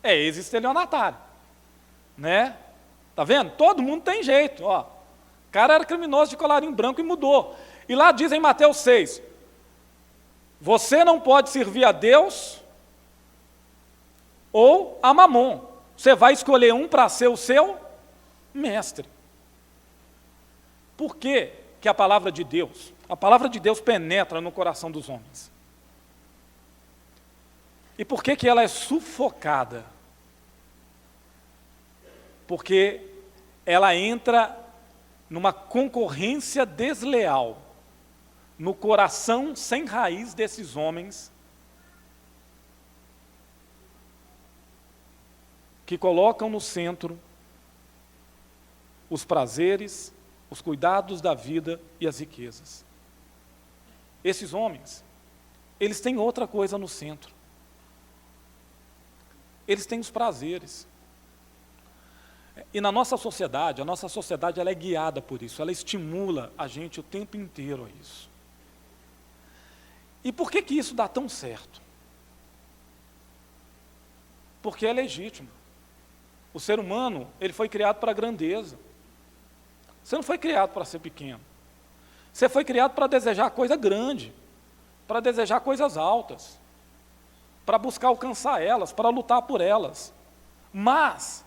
É ex-estelionatário, né? Tá vendo? Todo mundo tem jeito, ó. O cara era criminoso de colarinho branco e mudou. E lá diz em Mateus 6, você não pode servir a Deus ou a Mamon. Você vai escolher um para ser o seu mestre. Por que que a palavra de Deus penetra no coração dos homens? E por que que ela é sufocada? Porque ela entra numa concorrência desleal no coração sem raiz desses homens que colocam no centro os prazeres, os cuidados da vida e as riquezas. Esses homens, eles têm outra coisa no centro. Eles têm os prazeres. E na nossa sociedade, a nossa sociedade ela é guiada por isso, ela estimula a gente o tempo inteiro a isso. E por que isso dá tão certo? Porque é legítimo. O ser humano, ele foi criado para a grandeza. Você não foi criado para ser pequeno. Você foi criado para desejar coisa grande, para desejar coisas altas, para buscar alcançar elas, para lutar por elas. Mas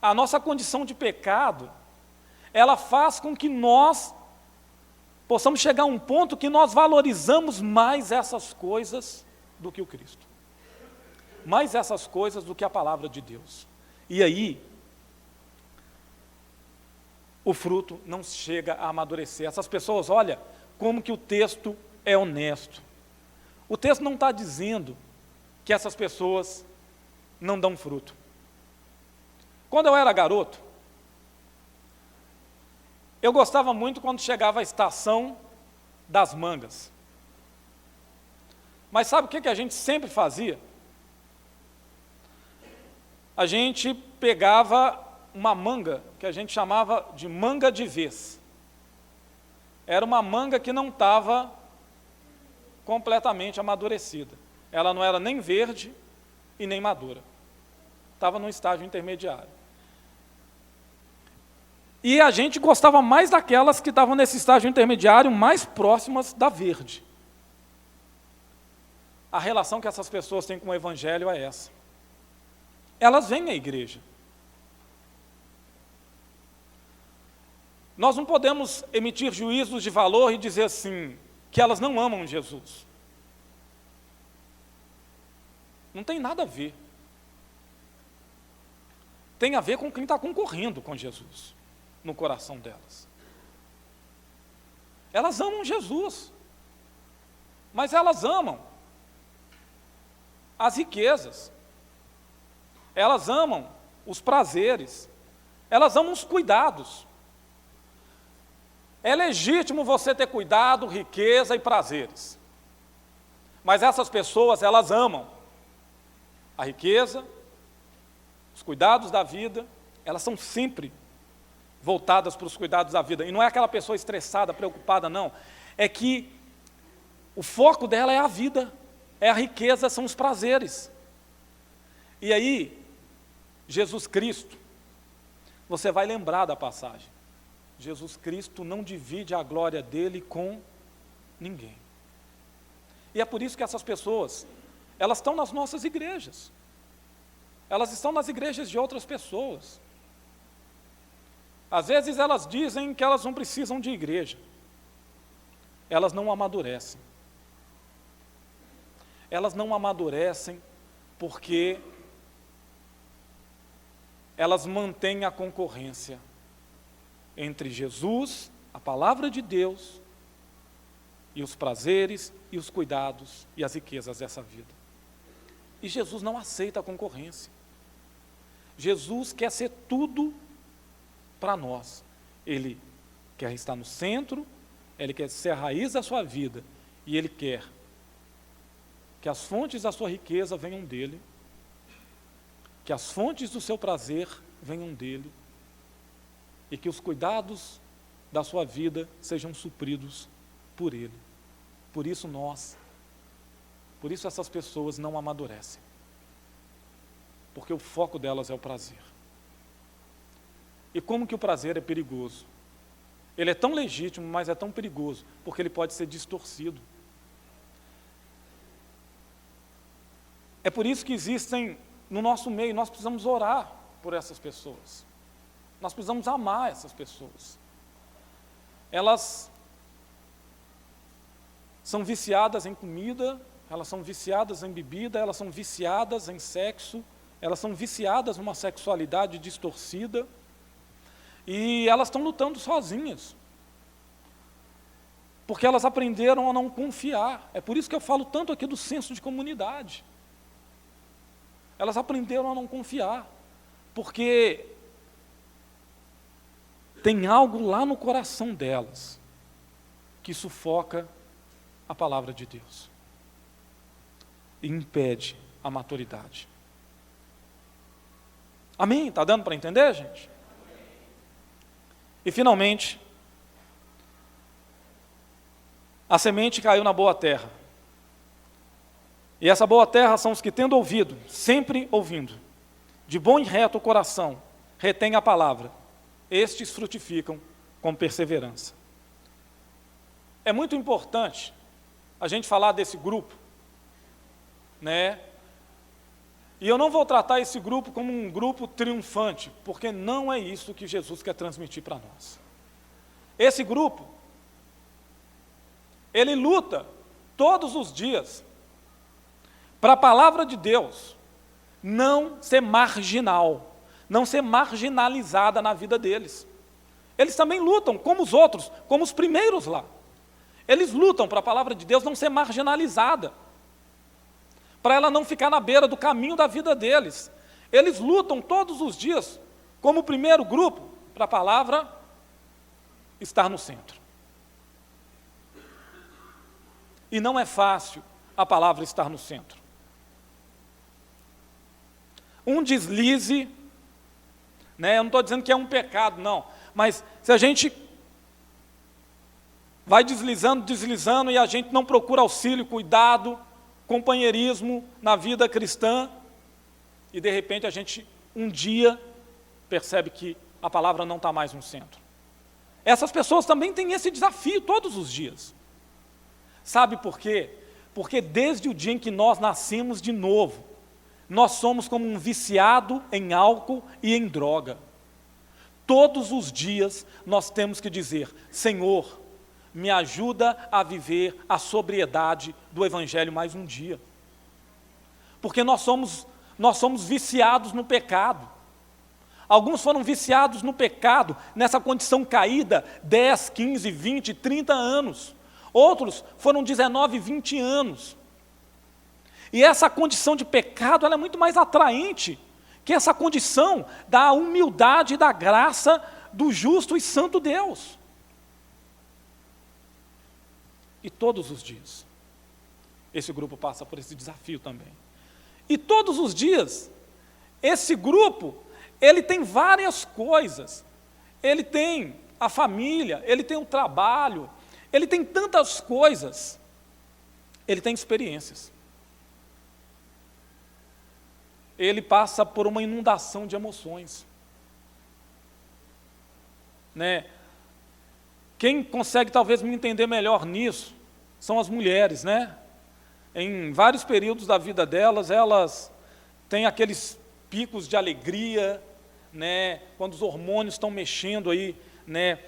a nossa condição de pecado, ela faz com que nós possamos chegar a um ponto que nós valorizamos mais essas coisas do que o Cristo. Mais essas coisas do que a palavra de Deus. E aí, o fruto não chega a amadurecer. Essas pessoas, olha, como que o texto é honesto. O texto não está dizendo que essas pessoas não dão fruto. Quando eu era garoto, eu gostava muito quando chegava a estação das mangas. Mas sabe o que a gente sempre fazia? A gente pegava uma manga que a gente chamava de manga de vez. Era uma manga que não estava completamente amadurecida. Ela não era nem verde e nem madura. Estava num estágio intermediário. E a gente gostava mais daquelas que estavam nesse estágio intermediário, mais próximas da verde. A relação que essas pessoas têm com o Evangelho é essa. Elas vêm à igreja. Nós não podemos emitir juízos de valor e dizer assim, que elas não amam Jesus. Não tem nada a ver. Tem a ver com quem está concorrendo com Jesus no coração delas. Elas amam Jesus, mas elas amam as riquezas, elas amam os prazeres, elas amam os cuidados. É legítimo você ter cuidado, riqueza e prazeres, mas essas pessoas, elas amam a riqueza, os cuidados da vida, elas são sempre voltadas para os cuidados da vida. E não é aquela pessoa estressada, preocupada, não. É que o foco dela é a vida, é a riqueza, são os prazeres. E aí, Jesus Cristo, você vai lembrar da passagem. Jesus Cristo não divide a glória dele com ninguém. E é por isso que essas pessoas, elas estão nas nossas igrejas. Elas estão nas igrejas de outras pessoas. Às vezes elas dizem que elas não precisam de igreja. Elas não amadurecem. Elas não amadurecem porque elas mantêm a concorrência entre Jesus, a palavra de Deus, e os prazeres e os cuidados e as riquezas dessa vida. E Jesus não aceita a concorrência. Jesus quer ser tudo para nós. Ele quer estar no centro, ele quer ser a raiz da sua vida, e ele quer que as fontes da sua riqueza venham dele, que as fontes do seu prazer venham dele, e que os cuidados da sua vida sejam supridos por ele. Por isso essas pessoas não amadurecem, porque o foco delas é o prazer. E como que o prazer é perigoso? Ele é tão legítimo, mas é tão perigoso, porque ele pode ser distorcido. É por isso que existem no nosso meio, nós precisamos orar por essas pessoas. Nós precisamos amar essas pessoas. Elas são viciadas em comida, elas são viciadas em bebida, elas são viciadas em sexo, elas são viciadas numa sexualidade distorcida, e elas estão lutando sozinhas, porque elas aprenderam a não confiar. É por isso que eu falo tanto aqui do senso de comunidade. Elas aprenderam a não confiar, porque tem algo lá no coração delas que sufoca a palavra de Deus e impede a maturidade. Amém? Está dando para entender, gente? E finalmente, a semente caiu na boa terra. E essa boa terra são os que, tendo ouvido, sempre ouvindo, de bom e reto coração, retém a palavra. Estes frutificam com perseverança. É muito importante a gente falar desse grupo, né? E eu não vou tratar esse grupo como um grupo triunfante, porque não é isso que Jesus quer transmitir para nós. Esse grupo, ele luta todos os dias para a palavra de Deus não ser marginal, não ser marginalizada na vida deles. Eles também lutam, como os outros, como os primeiros lá. Eles lutam para a palavra de Deus não ser marginalizada, para ela não ficar na beira do caminho da vida deles. Eles lutam todos os dias, como o primeiro grupo, para a palavra estar no centro. E não é fácil a palavra estar no centro. Um deslize, né, eu não estou dizendo que é um pecado, não, mas se a gente vai deslizando e a gente não procura auxílio, cuidado, companheirismo na vida cristã, e de repente a gente um dia percebe que a palavra não está mais no centro. Essas pessoas também têm esse desafio todos os dias. Sabe por quê? Porque desde o dia em que nós nascemos de novo, nós somos como um viciado em álcool e em droga. Todos os dias nós temos que dizer: Senhor, me ajuda a viver a sobriedade do Evangelho mais um dia. Porque nós somos viciados no pecado. Alguns foram viciados no pecado, nessa condição caída, 10, 15, 20, 30 anos. Outros foram 19, 20 anos. E essa condição de pecado, ela é muito mais atraente que essa condição da humildade e da graça do justo e santo Deus. E todos os dias, esse grupo passa por esse desafio também. E todos os dias, esse grupo, ele tem várias coisas. Ele tem a família, ele tem o trabalho, ele tem tantas coisas. Ele tem experiências. Ele passa por uma inundação de emoções. Né? Quem consegue talvez me entender melhor nisso são as mulheres, né? Em vários períodos da vida delas, elas têm aqueles picos de alegria, né? Quando os hormônios estão mexendo aí, né?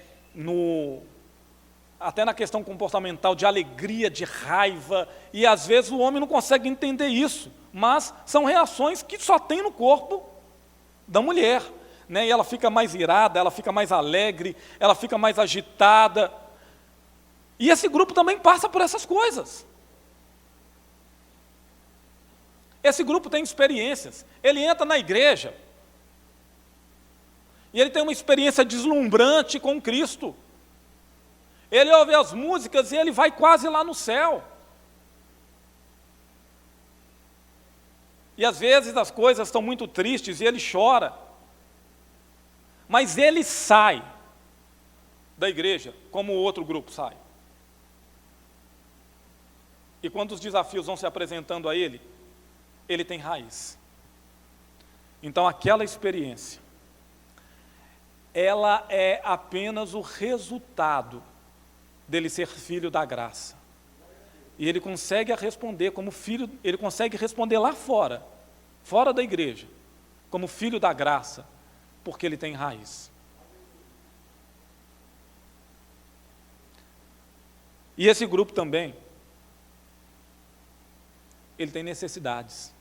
Até na questão comportamental de alegria, de raiva, e às vezes o homem não consegue entender isso, mas são reações que só tem no corpo da mulher, né? E ela fica mais irada, ela fica mais alegre, ela fica mais agitada. E esse grupo também passa por essas coisas. Esse grupo tem experiências. Ele entra na igreja e ele tem uma experiência deslumbrante com Cristo. Ele ouve as músicas e ele vai quase lá no céu. E às vezes as coisas estão muito tristes e ele chora. Mas ele sai da igreja como o outro grupo sai. E quando os desafios vão se apresentando a ele, ele tem raiz. Então aquela experiência, ela é apenas o resultado dele ser filho da graça. E ele consegue responder como filho, ele consegue responder lá fora, fora da igreja, como filho da graça, porque ele tem raiz. E esse grupo também, ele tem necessidades.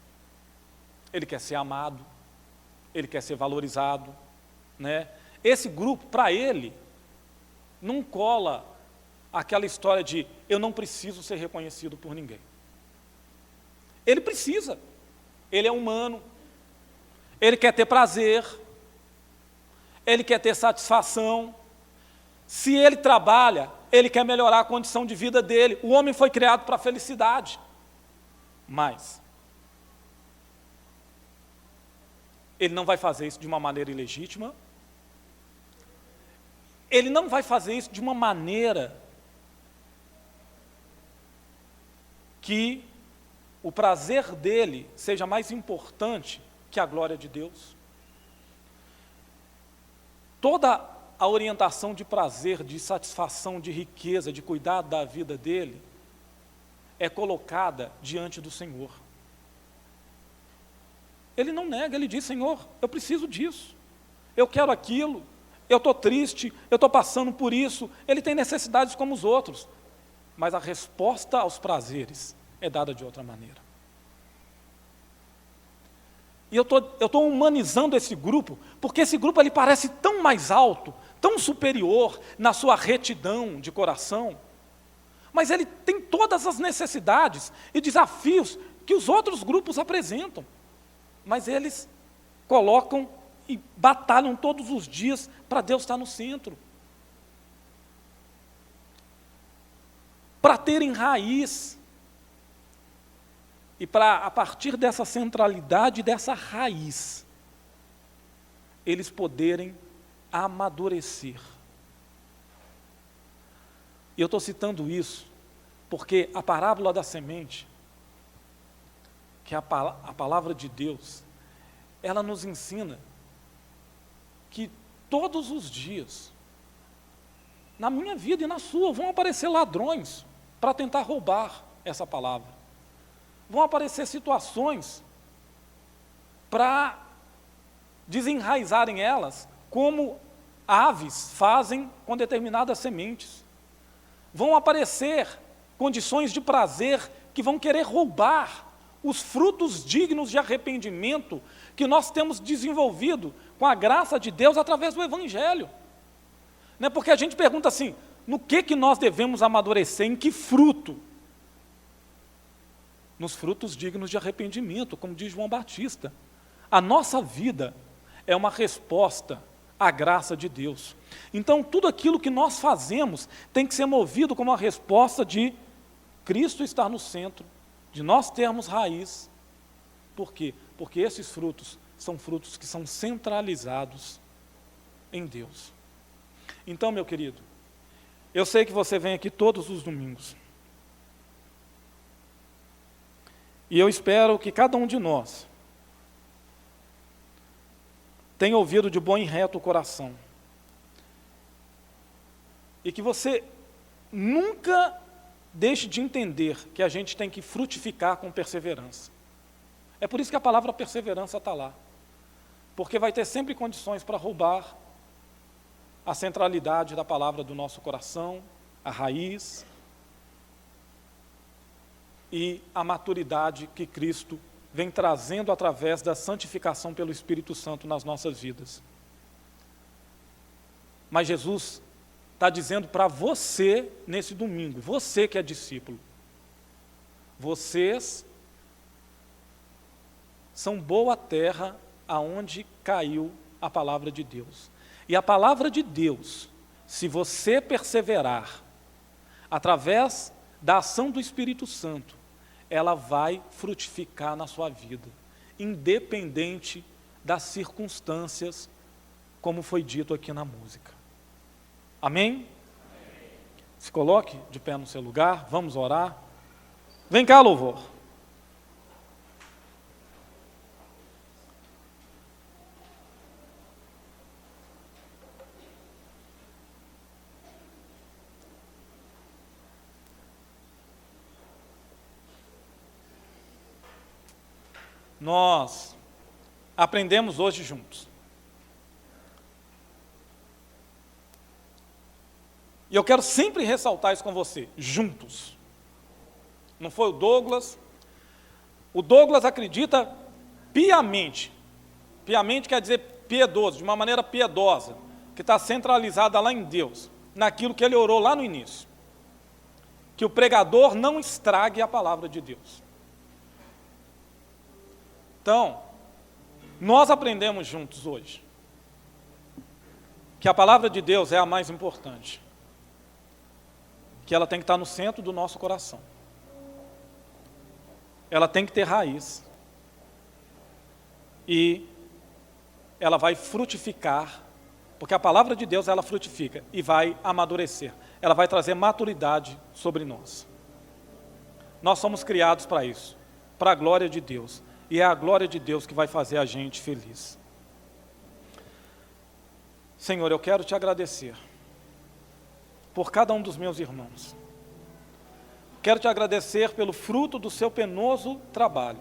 Ele quer ser amado, ele quer ser valorizado, né? Esse grupo, para ele, não cola aquela história de eu não preciso ser reconhecido por ninguém. Ele precisa, ele é humano, ele quer ter prazer, ele quer ter satisfação. Se ele trabalha, ele quer melhorar a condição de vida dele. O homem foi criado para a felicidade. Mas ele não vai fazer isso de uma maneira ilegítima. Ele não vai fazer isso de uma maneira que o prazer dele seja mais importante que a glória de Deus. Toda a orientação de prazer, de satisfação, de riqueza, de cuidado da vida dele, é colocada diante do Senhor. Ele não nega, ele diz: Senhor, eu preciso disso, eu quero aquilo, eu estou triste, eu estou passando por isso. Ele tem necessidades como os outros, mas a resposta aos prazeres é dada de outra maneira. E eu estou humanizando esse grupo, porque esse grupo ele parece tão mais alto, tão superior na sua retidão de coração, mas ele tem todas as necessidades e desafios que os outros grupos apresentam, mas eles colocam e batalham todos os dias para Deus estar no centro, para terem raiz, e para, a partir dessa centralidade, dessa raiz, eles poderem amadurecer. E eu estou citando isso porque a parábola da semente, que é a palavra de Deus, ela nos ensina que todos os dias, na minha vida e na sua, vão aparecer ladrões para tentar roubar essa palavra. Vão aparecer situações para desenraizarem elas, como aves fazem com determinadas sementes. Vão aparecer condições de prazer que vão querer roubar os frutos dignos de arrependimento que nós temos desenvolvido com a graça de Deus através do Evangelho. Não é porque a gente pergunta assim, no que nós devemos amadurecer, em que fruto? Nos frutos dignos de arrependimento, como diz João Batista. A nossa vida é uma resposta à graça de Deus. Então, tudo aquilo que nós fazemos tem que ser movido como uma resposta de Cristo estar no centro, de nós termos raiz. Por quê? Porque esses frutos são frutos que são centralizados em Deus. Então, meu querido, eu sei que você vem aqui todos os domingos. E eu espero que cada um de nós tenha ouvido de bom e reto o coração. E que você nunca deixe de entender que a gente tem que frutificar com perseverança. É por isso que a palavra perseverança está lá. Porque vai ter sempre condições para roubar a centralidade da palavra do nosso coração, a raiz e a maturidade que Cristo vem trazendo através da santificação pelo Espírito Santo nas nossas vidas. Mas Jesus está dizendo para você nesse domingo, você que é discípulo, vocês são boa terra aonde caiu a palavra de Deus. E a palavra de Deus, se você perseverar, através da ação do Espírito Santo, ela vai frutificar na sua vida, independente das circunstâncias, como foi dito aqui na música. Amém? Amém? Se coloque de pé no seu lugar, vamos orar. Vem cá, louvor. Nós aprendemos hoje juntos. E eu quero sempre ressaltar isso com você, juntos. Não foi o Douglas. O Douglas acredita piamente. Piamente quer dizer piedoso, de uma maneira piedosa, que está centralizada lá em Deus, naquilo que ele orou lá no início. Que o pregador não estrague a palavra de Deus. Então, Nós aprendemos juntos hoje que a palavra de Deus é a mais importante, que ela tem que estar no centro do nosso coração. Ela tem que ter raiz. E ela vai frutificar, porque a palavra de Deus, ela frutifica e vai amadurecer. Ela vai trazer maturidade sobre nós. Nós somos criados para isso, para a glória de Deus. E é a glória de Deus que vai fazer a gente feliz. Senhor, eu quero te agradecer por cada um dos meus irmãos. Quero te agradecer pelo fruto do seu penoso trabalho.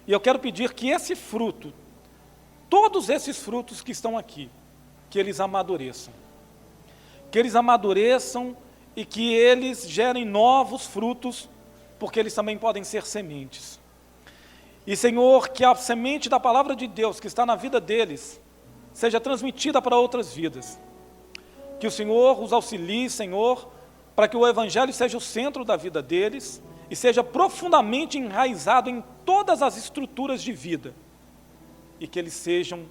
E eu quero pedir que esse fruto, todos esses frutos que estão aqui, que eles amadureçam. Que eles amadureçam e que eles gerem novos frutos, porque eles também podem ser sementes. E, Senhor, que a semente da palavra de Deus que está na vida deles seja transmitida para outras vidas. Que o Senhor os auxilie, Senhor, para que o Evangelho seja o centro da vida deles e seja profundamente enraizado em todas as estruturas de vida. E que eles sejam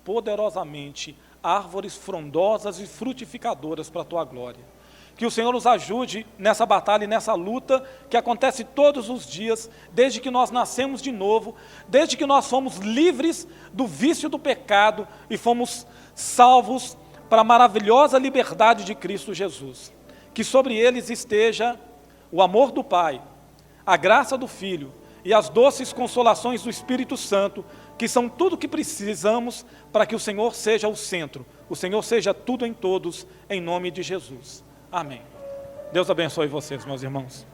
poderosamente árvores frondosas e frutificadoras para a Tua glória. Que o Senhor nos ajude nessa batalha e nessa luta que acontece todos os dias, desde que nós nascemos de novo, desde que nós fomos livres do vício do pecado e fomos salvos para a maravilhosa liberdade de Cristo Jesus. Que sobre eles esteja o amor do Pai, a graça do Filho e as doces consolações do Espírito Santo, que são tudo o que precisamos para que o Senhor seja o centro, o Senhor seja tudo em todos, em nome de Jesus. Amém. Deus abençoe vocês, meus irmãos.